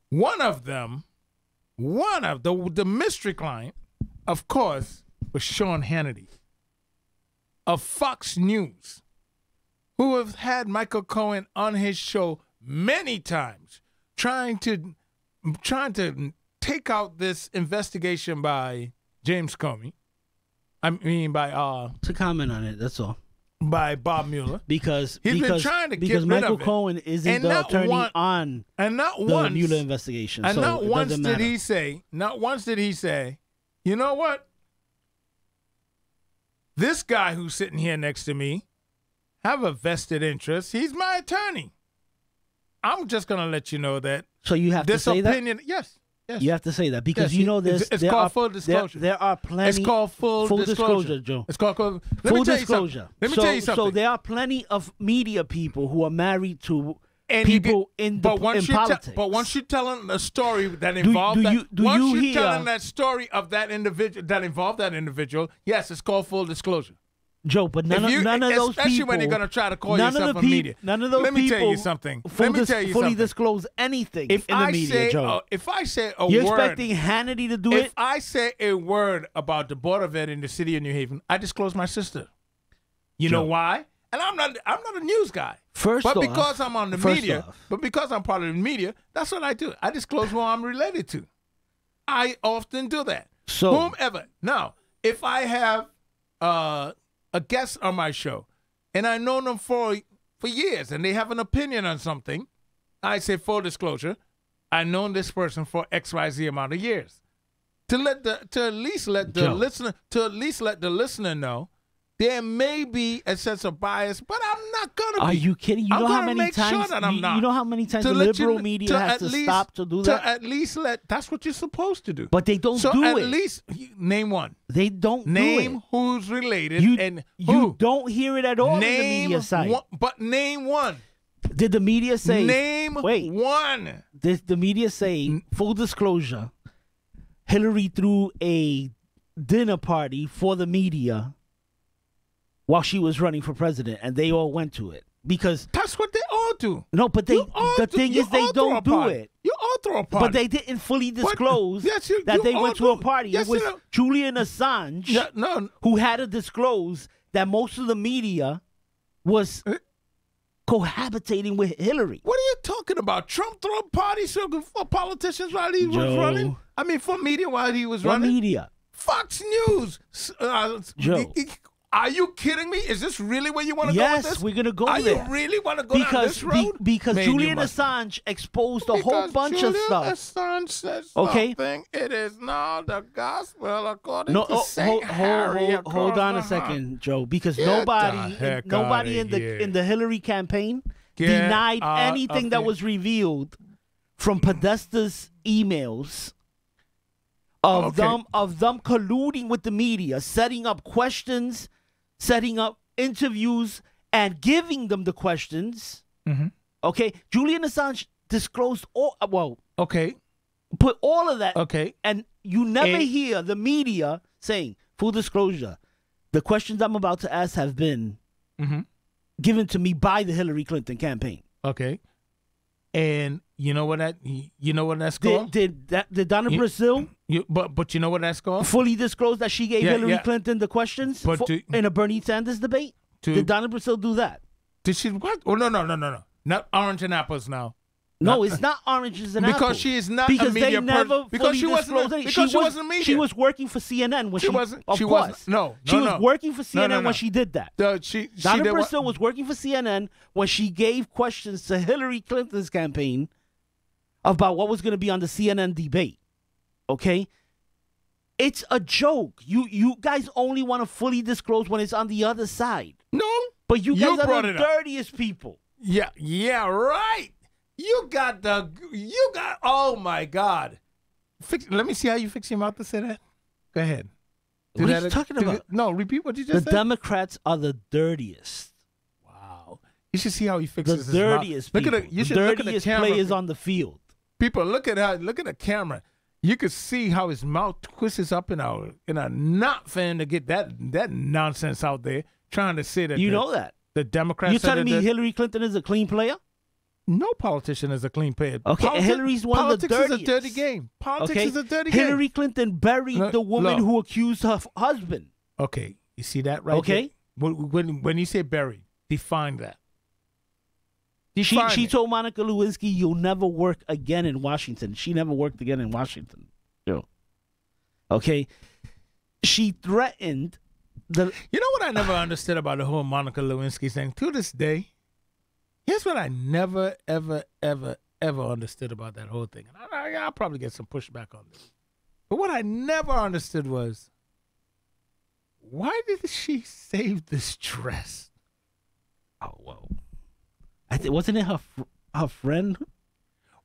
One of the mystery client, of course, was Sean Hannity of Fox News, who have had Michael Cohen on his show many times, trying to take out this investigation by James Comey. I mean, to comment on it. That's all. By Bob Mueller, because he's been trying to get rid Michael of it. Cohen isn't the attorney on the Mueller investigation. And so not it once doesn't did matter. he say, you know what? This guy who's sitting here next to me have a vested interest. He's my attorney. I'm just going to let you know that. So you have this to say opinion, that? Yes. You have to say that because Yes, you know this. It's called full disclosure. There are plenty. It's called full disclosure, Joe. It's called full Full disclosure. Let me tell you something. So there are plenty of media people who are married to And people in politics. But once you're telling a story that involved that story of that individual that involved that individual, yes, it's called full disclosure. Joe, but none of those people, especially when you're going to try to call yourself a media. None of those Let me people tell you something. fully disclose anything in the media, Joe. If I say a You're word, expecting Hannity to do it? If I say a word about the Board of Ed in the city of New Haven, I disclose my sister. You know why? And I'm not a news guy. But because I'm on the media, but because I'm part of the media, that's what I do. I disclose who I'm related to. I often do that. So whomever. Now, if I have a guest on my show, and I know them for years, and they have an opinion on something, I say full disclosure, I've known this person for XYZ amount of years. To at least let the listener know there may be a sense of bias, but I'm not gonna. Are you kidding? You know how many times? You know how many times the liberal media has to stop to do that? To at least that's what you're supposed to do. But they don't do it. So at least name one. They don't name do it. Who's related and who. You don't hear it at all in the media side. But name one. Did the media say? Name one. Did the media say? Full disclosure. Hillary threw a dinner party for the media while she was running for president, and they all went to it because that's what they all do. No, but the thing is, they don't do it. You all throw a party, but they didn't fully disclose that they went to a party. It was Julian Assange who had to disclose that most of the media was cohabitating with Hillary. What are you talking about? Trump threw parties for politicians while he was Joe. running? I mean, for media while he was What running? media? Fox News. Joe. Are you kidding me? Is this really where you want to go with Yes, this? we're going to go Are there. you really want to go down this road? Because Man, you Julian must- Assange exposed a whole Because bunch of Julian stuff. Assange said Okay. something. It is now the gospel according No, to Saint Harry hold on a across the heart. second, Joe. Because Get the nobody heck nobody outta here. in the Hillary campaign Get denied out anything of that here. was revealed from Podesta's emails of Okay. them colluding with the media, setting up questions, setting up interviews, and giving them the questions. Mhm. Okay, Julian Assange disclosed Okay. put all of that, Okay. and you never Eh. hear the media saying, full disclosure, the questions I'm about to ask have been Mhm. given to me by the Hillary Clinton campaign. Okay. And you know what that's called? Did Donna You- Brazil But you know what that's called? fully disclose that she gave Yeah, Hillary yeah. Clinton the questions But in a Bernie Sanders debate? Did Donna Brazil do that? Did she what? Oh no. Not orange and apples now. No, it's not oranges and Because apples. she is not because a media they never person. Because fully she wasn't disclosed a- any- because she wasn't media. She was working for CNN when She she wasn't- Of she course, wasn't- no, she no, was no. working for CNN No. when she did that. She Donna did what- Brazil was working for CNN when she gave questions to Hillary Clinton's campaign about what was going to be on the CNN debate. Okay? It's a joke. You guys only want to fully disclose when it's on the other side. No. But you guys brought are the it up. dirtiest people. Yeah, right. You got oh my God. Let me see how you fix your mouth to say that. Go ahead. What are you talking about? No, repeat what you The just said. Democrats are the dirtiest. Wow. You should see how he The fixes his mouth. dirtiest Look people. at you The should look at the dirtiest camera. players on the field. People, look at the camera. You could see how his mouth twists up in a not fan to get that nonsense out there, trying to say that You know that. the Democrats. You're telling me that Hillary Clinton is a clean player? no politician is a clean player. Okay, Hillary's one of the Politics is a dirtiest. dirty game. Politics Okay, is a dirty game. Hillary Clinton buried Look, the woman look. who accused her husband. Okay, you see that right? Okay. there? When you say buried, define that. She Define it. told Monica Lewinsky, "You'll never work again in Washington." She never worked again in Washington. Okay. She threatened the. You know what I never understood about the whole Monica Lewinsky thing? To this day, here's what I never, ever, ever, ever understood about that whole thing. And I'll probably get some pushback on this. But what I never understood was, why did she save this dress? Oh well, wasn't it her friend?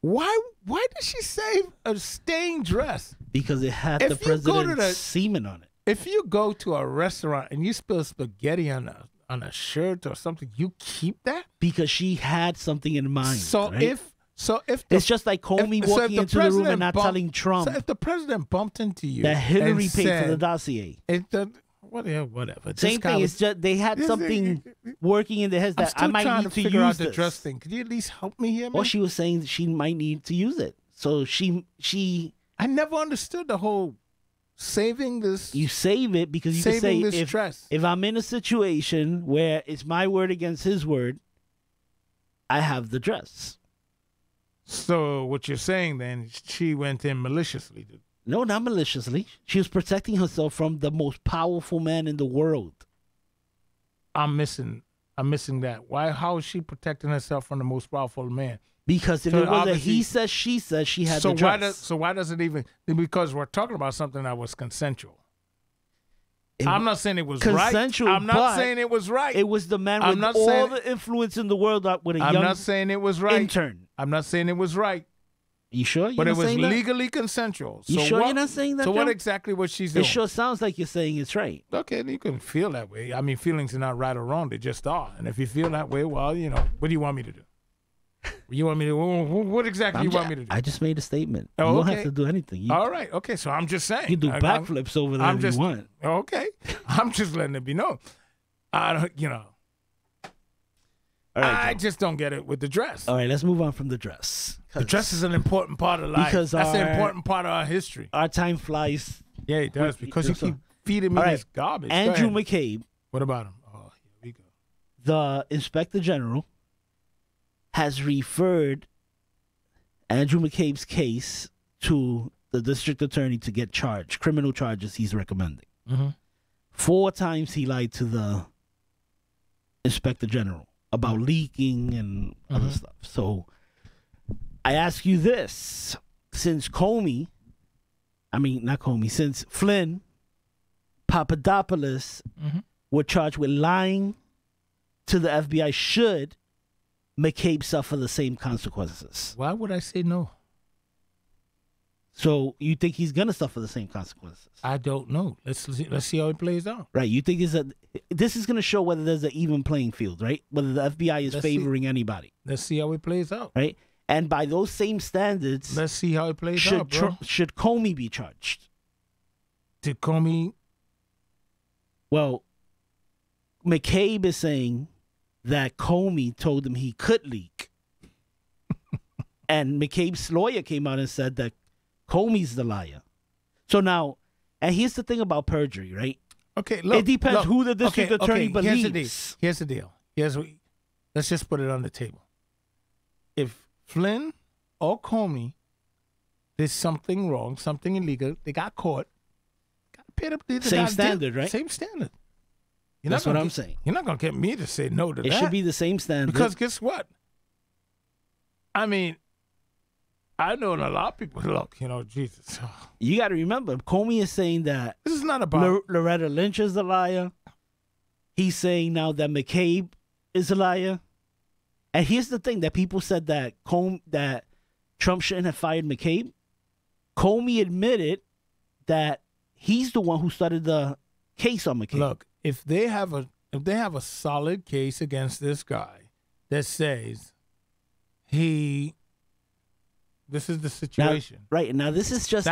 Why did she save a stained dress? Because it had If the you go to president's the- semen on it. If you go to a restaurant and you spill spaghetti on a shirt or something, you keep that? Because she had something in mind. So right? if the it's just like Comey if- so if walking the into the room president and not bumped- telling Trump So if the president bumped into you that Hillary and paid for the said, dossier. whatever. Same thing. It's just they had something working in their heads I'm that still I might trying need to to figure use out the this. dress thing. Could you at least help me here, man? Well, she was saying she might need to use it. So she I never understood the whole saving this. you save it because you can say saving this dress. if I'm in a situation where it's my word against his word, I have the dress. So what you're saying then? She went in maliciously. No, not maliciously. She was protecting herself from the most powerful man in the world. I'm missing that. Why? How is she protecting herself from the most powerful man? Because if So it was a obviously- he says, she says, she had So the why dress. does it even? Because we're talking about something that was consensual. It- I'm not saying it was consensual, right. I'm not but saying it was right. It was the man I'm with not all saying- the influence in the world with a I'm young not saying it was right. intern. I'm not saying it was right. You sure? You're But not it was saying that? legally consensual. You So sure what- you're not saying that, So what Joe? exactly was she doing? It sure sounds like you're saying it's right. Okay, you can feel that way. I mean, feelings are not right or wrong; they just are. And if you feel that way, well, what do you want me to do? You want me to? What exactly you want me to do? I just made a statement. Oh, you don't okay. have to do anything. You, All right, okay. So I'm just saying. you do I'm- backflips over there I'm if just you want. okay. I'm just letting it be known. I don't, All right, I Joe. just don't get it with the dress. All right, let's move on from the dress. The dress is an important part of life. Because That's an our- important part of our history. Our time flies. Yeah, it does because you so- keep feeding me All right, this garbage. Go Andrew ahead. McCabe, What about him? Oh, here we go. the Inspector General, has referred Andrew McCabe's case to the district attorney to get charged, criminal charges he's recommending. 4 times he lied to the inspector general about leaking and other stuff. So I ask you this, since since Flynn, Papadopoulos were charged with lying to the FBI, should McCabe suffer the same consequences? Why would I say no? So you think he's gonna suffer the same consequences? I don't know. Let's see how it plays out. Right. You think this is gonna show whether there's an even playing field, right? Whether the FBI is favoring anybody. Let's see how it plays out. Right. And by those same standards, let's see how it plays out, bro. Should Comey be charged? Did Comey? Well, McCabe is saying that Comey told him he could leak. And McCabe's lawyer came out and said that Comey's the liar. So now, and here's the thing about perjury, right? Okay, look. It depends who the district attorney believes. Here's the deal. Let's just put it on the table. If Flynn or Comey did something wrong, something illegal, they got caught, got paid up. Same standard, right? Same standard. That's what I'm saying. You're not going to get me to say no to that. It should be the same standard. Because guess what? I mean, I know a lot of people, look, Jesus. You got to remember, Comey is saying that this is not about Loretta Lynch is a liar. He's saying now that McCabe is a liar. And here's the thing, that people said that Trump shouldn't have fired McCabe. Comey admitted that he's the one who started the case on McCabe. Look, if they have a solid case against this guy that says this is the situation. Now this is just.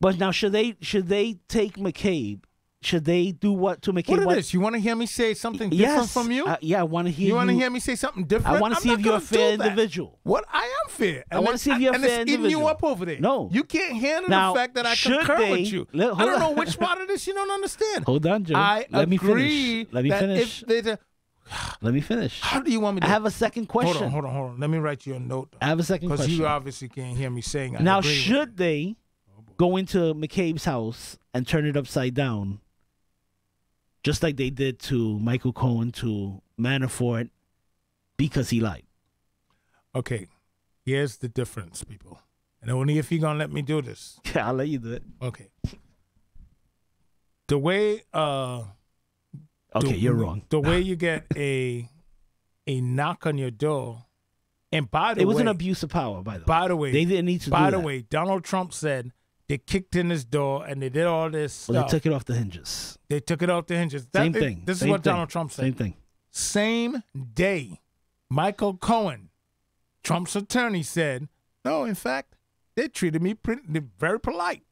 But now should they take McCabe? Should they do what to McCabe? What it is? You want to hear me say something different from you? Yeah, I want to hear. You want to hear me say something different? I want to see if you're a fair individual. What? I am fair. I want to see if you're a fair individual. And it's eating you up over there. No, you can't handle the fact that I concur with you. I don't know which part of this you don't understand. Hold on, Joe. Let me finish. Let me finish. How do you want me to? I have a second question. Hold on. Let me write you a note. I have a second question. Because you obviously can't hear me saying I now, agree should they go into McCabe's house and turn it upside down, just like they did to Michael Cohen, to Manafort, because he lied? Okay, here's the difference, people. And only if you're going to let me do this. Yeah, I'll let you do it. Okay. The way... you're wrong. The way you get a knock on your door, and by the way... It was an abuse of power, by the way. By the way... They didn't need to do that. By the way, Donald Trump said they kicked in his door and they did all this stuff. Well, they took it off the hinges. Same thing. This is what Donald Trump said. Same thing. Same day, Michael Cohen, Trump's attorney, said, no, in fact, they treated me very polite.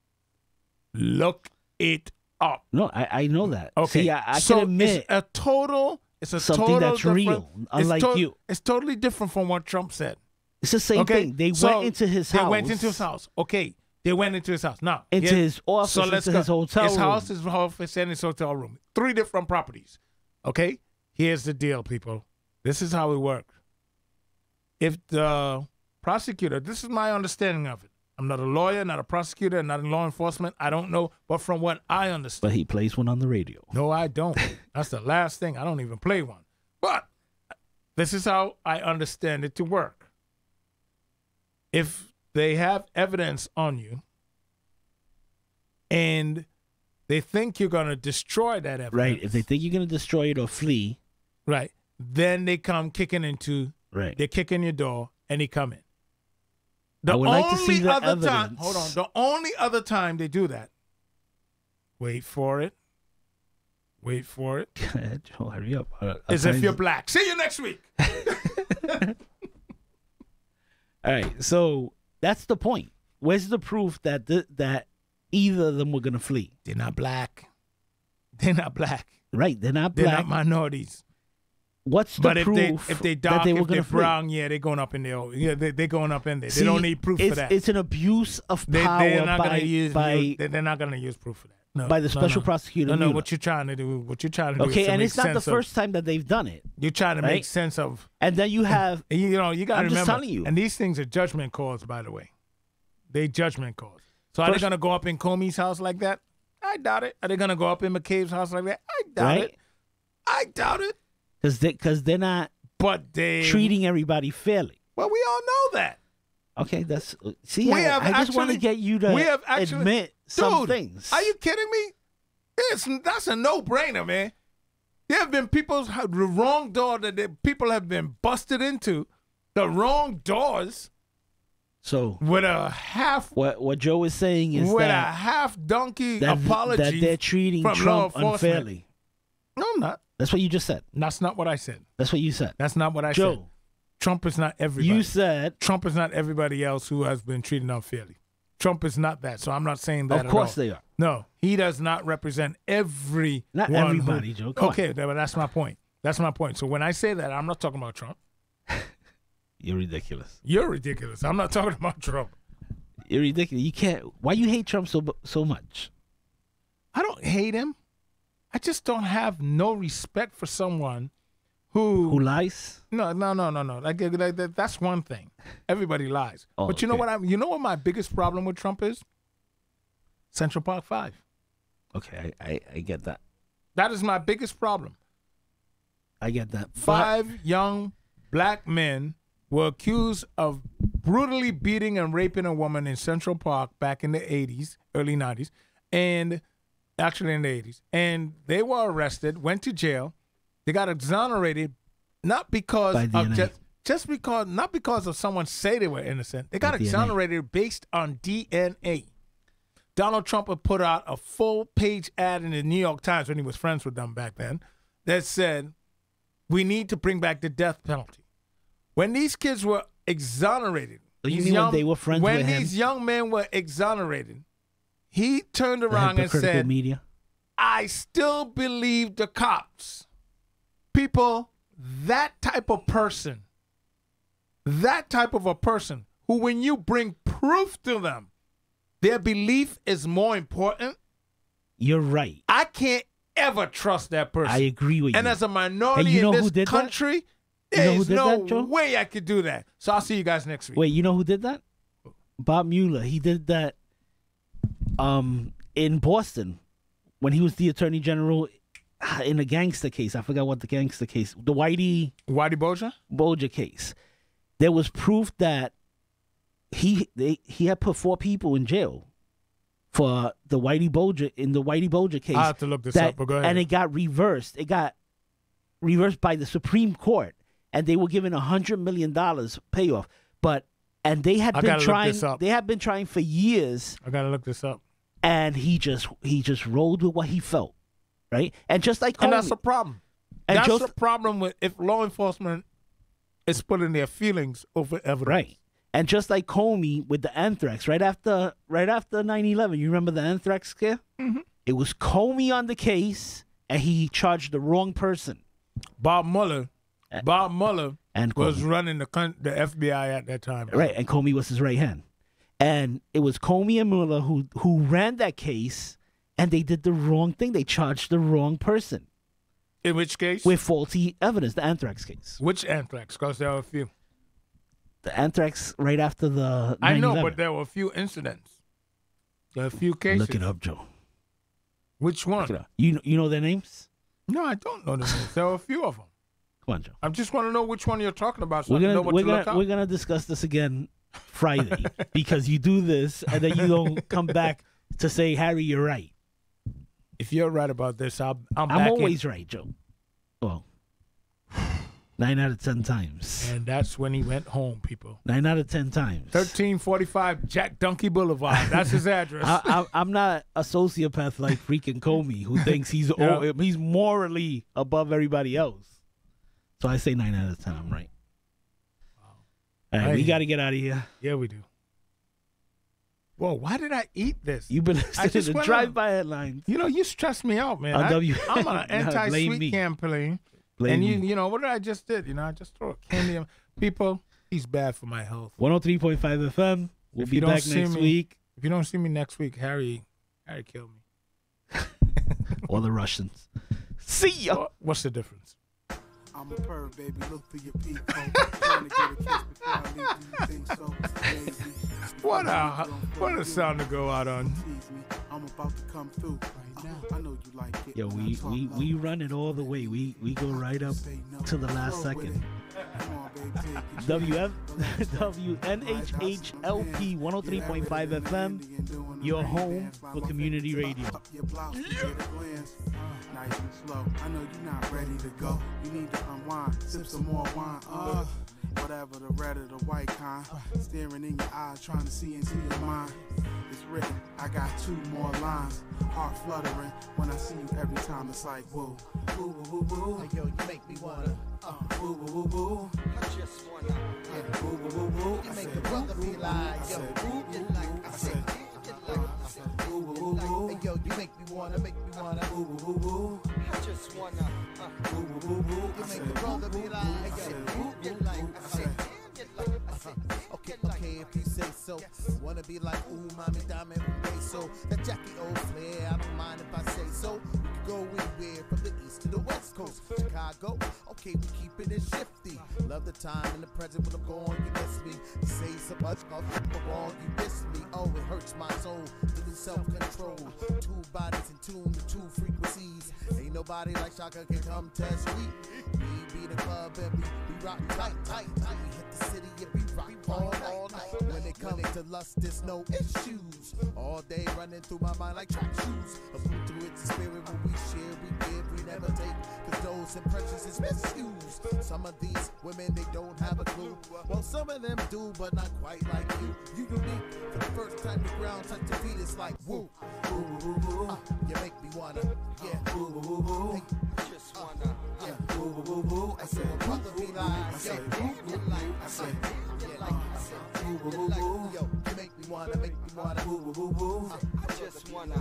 Look it up. No, I know that. Okay. See, I can admit it's something that's real, unlike you. It's totally different from what Trump said. It's the same thing. They went into his house. They went into his house. Okay. They went into his house. Now, into his office, into his hotel room. His house, his office, and his hotel room. 3 different properties. Okay? Here's the deal, people. This is how it works. If the prosecutor, this is my understanding of it. I'm not a lawyer, not a prosecutor, not in law enforcement. I don't know, but from what I understand. But he plays one on the radio. No, I don't. That's the last thing. I don't even play one. But this is how I understand it to work. If they have evidence on you and they think you're going to destroy that evidence. Right. If they think you're going to destroy it or flee. Right. Then they come kicking into, right. They kick in your door and they come in. I would like to see the evidence. Hold on. The only other time they do that, wait for it. Joe, hurry up. Is if you're black. See you next week. All right. So that's the point. Where's the proof that that either of them were going to flee? They're not black. Right. They're not black. They're not minorities. What's the proof if they dark, that they were if they're flee? brown, yeah, they're going up in there. Yeah, they're going up in there. They don't need proof for that. It's an abuse of power they're not going to use proof for that. by the special prosecutor. No, Mueller. what you're trying to do, is Okay, to and make it's not the sense of- first time that they've done it. You're trying to right? make sense of. And then you have, And you got to I'm remember. just telling you. And these things are judgment calls, by the way. They judgment calls. So are they First- going to go up in Comey's house like that? I doubt it. Are they going to go up in McCabe's house like that? I doubt right? it. I doubt it. Because they're not But they treating everybody fairly. Well, we all know that. Okay, that's see. We have I just want to actually- get you to we have actually- admit some Dude, things. Are you kidding me? That's a no-brainer, man. There have been the wrong door that people have been busted into, the wrong doors So with a half what Joe is saying is with a that half donkey that apology they're treating from Trump law enforcement. unfairly. No, I'm not. That's what you just said. That's not what I said. That's what you said. That's not what I said. Joe, Trump is not everybody. you said, Trump is not everybody else who has been treated unfairly. Trump is not that. So I'm not saying that. of course at all. they are. No, he does not represent every. Not everybody, Joe. Come on. Okay, but that's my point. That's my point. So when I say that, I'm not talking about Trump. You're ridiculous. You're ridiculous. I'm not talking about Trump. You're ridiculous. You can't. Why you hate Trump so much? I don't hate him. I just don't have no respect for someone who lies. No. Like that's one thing. Everybody lies. Oh, but you know okay. what? You know what my biggest problem with Trump is? Central Park 5. Okay, I get that. That is my biggest problem. I get that. 5 young black men were accused of brutally beating and raping a woman in Central Park back in the 80s, early 90s, and actually in the 80s. And they were arrested, went to jail. They got exonerated, not because By of DNA. just because, not because of someone say they were innocent. They got By DNA. exonerated based on DNA. Donald Trump had put out a full-page ad in the New York Times when he was friends with them back then that said, we need to bring back the death penalty. When these kids were exonerated, You these mean when young- they were friends when with him? these young men were exonerated, he turned The around and hypocritical said, media. I still believe the cops. People, that type of person, that type of a person who when you bring proof to them, their belief is more important. You're right. I can't ever trust that person. I agree with you. And as a minority And you know in who this did that? country, You know who there's did no that, Joe? way I could do that. So I'll see you guys next week. Wait, you know who did that? Bob Mueller. He did that in Boston when he was the attorney general in a gangster case. I forgot what the gangster case, the Whitey Bulger case. There was proof that he had put 4 people in jail for the Whitey Bulger case. I'll have to look this up, but go ahead. And it got reversed. It got reversed by the Supreme Court, and they were given $100 million payoff. And they had I been gotta look trying. this up. They had been trying for years, I got to look this up. and he just rolled with what he felt, right? And just like And Comey, that's a problem. And That's Joseph- the problem with if law enforcement is putting their feelings over evidence. right? And just like Comey with the anthrax, right after 9/11, you remember the anthrax scare? Mm-hmm. It was Comey on the case, and he charged the wrong person. Bob Mueller And was Comey. running the FBI at that time. Right, and Comey was his right hand. And it was Comey and Mueller who ran that case, and they did the wrong thing. They charged the wrong person In which case? with faulty evidence, the anthrax case. Which anthrax? Because there were a few. The anthrax right after the 9/11. I know, but there were a few incidents. There were a few cases. Look it up, Joe. Which Look it one? up. You know their names? No, I don't know the names. There were a few of them. Come on, Joe. I just want to know which one you're talking about so I can know what to look up. We're gonna discuss this again Friday because you do this and then you don't come back to say, Harry, you're right. If you're right about this, I'm I'm back always right, Joe. Well, 9 out of 10 times. in. And that's when he went home, people. 9 out of 10 times. 1345 Jack Donkey Boulevard. That's his address. I'm not a sociopath like freaking Comey who thinks he's Yeah. he's morally above everybody else. So I say 9 out of 10. I'm right. All right, we Hey. got to get out of here. Yeah, we do. Whoa, why did I eat this? You've been I listening just to went Drive-By Headlines. You know, you stress me out, man. On I'm on Nah, an blame anti-sweet me. campaign. Blame And me. you know, what did I just did? You know, I just threw a candy on people. He's bad for my health. 103.5 FM. We'll If be you don't back see next me- week. If you don't see me next week, Harry killed me. or the Russians. See ya. What's the difference? I'm a perv, baby. Look through your peephole. Trying to get a kiss before I leave. Do you think so? Maybe. What a sound to go out on. I'm about to come through right now. I know you like it. Yo, we run it all the way. We go right up to the last second. WNHHLP 103.5 FM, your home for community radio. Nice and slow. I know you're not ready to go. You need to unwind, sip some more wine. Whatever, the red or the white kind. Staring in your eyes, trying to see into your mind. It's written, I got 2 more lines. Heart fluttering when I see you every time. It's like, whoa, woo, woo, woo, woo. Hey, yo, you make me wanna. Woo, woo, woo, woo. I just wanna. Woo, woo, woo, woo. You make the brother be like, yo, woo, you like. I said, woo, woo, woo, woo. hey, yo, you make me wanna. Woo, woo, woo, woo. I just wanna. Woo, woo, woo, woo. You make the brother be like, hey, yo, woo, you like. I said, okay, if you say so. Wanna be like, ooh, mommy, dame, un so. That Jackie O flair, I don't mind if I say so. We could go anywhere from the east to the west coast. Chicago, okay, we keeping it shifty. Love the time and the present when I'm gone, you miss me. You say so much, I'll wrong, you miss me. Oh, it hurts my soul to lose self-control. 2 bodies in tune to 2 frequencies. Ain't nobody like Shaka can come test me. We be the club and we rock tight. We hit the city and we rock all night. When it comes to lust, there's no issues. All day running through my mind like track shoes. A food to its spirit when we share, we give, we never take. Cause those impressions is misused. Some of these women, they don't have a clue. Well, some of them do, but not quite like you. You unique. For the first time the ground touch the feet, it's like woo. Woo, woo, woo. You make me wanna, yeah. Woo, woo, woo, woo. Hey, I just wanna, yeah. Woo, woo, woo, woo. I said, Brother be like, yo, you like, I said, woo, woo, woo, woo. yo, you make me wanna, Woo, woo, woo, woo. I just wanna,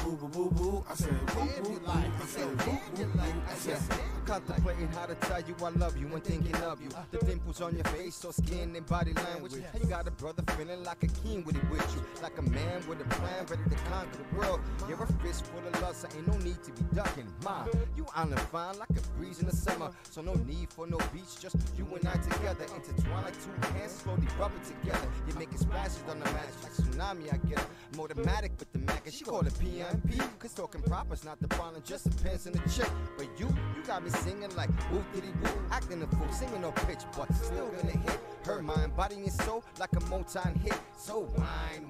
Woo, woo, woo, woo. I said, woo, if woo, you woo. like, I said, woo, you like, I said, Contemplating how to tell you I love you and thinking of you. The dimples on your face, so skin and body language. And you got a brother feeling like a king with it with you. Like a man with a plan, ready to conquer the world. You're a fist full of love, so ain't no need to be ducking. Ma, you island fine like a breeze in the summer. So no need for no beach, just you and I together. Intertwine like 2 hands, slowly rubbing together. You're making splashes on the match like tsunami, I get it. Motomatic with the Mac, and she call it PMP. Cause talking proper's not the bond, just a pants and a chick. But you got me singing like woo diddy woo, acting a fool, singing no pitch, but still gonna hit her mind, body and soul like a Motown hit. So whine,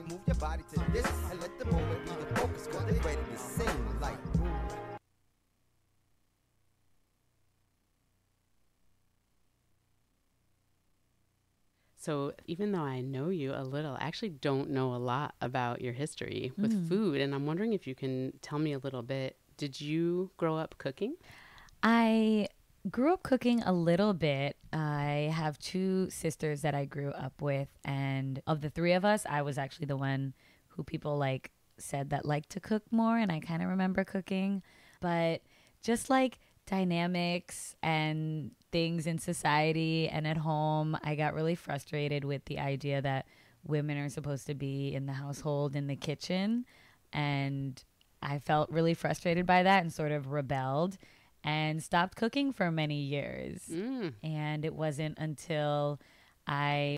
move your body to this and let the moment be the focus, cause they ready to sing like woo. So even though I know you a little, I actually don't know a lot about your history with food. And I'm wondering if you can tell me a little bit. Did you grow up cooking? I grew up cooking a little bit. I have 2 sisters that I grew up with. And of the 3 of us, I was actually the one who people like said that liked to cook more. And I kind of remember cooking. But just like dynamics and things in society and at home, I got really frustrated with the idea that women are supposed to be in the household, in the kitchen. And I felt really frustrated by that and sort of rebelled and stopped cooking for many years. And it wasn't until I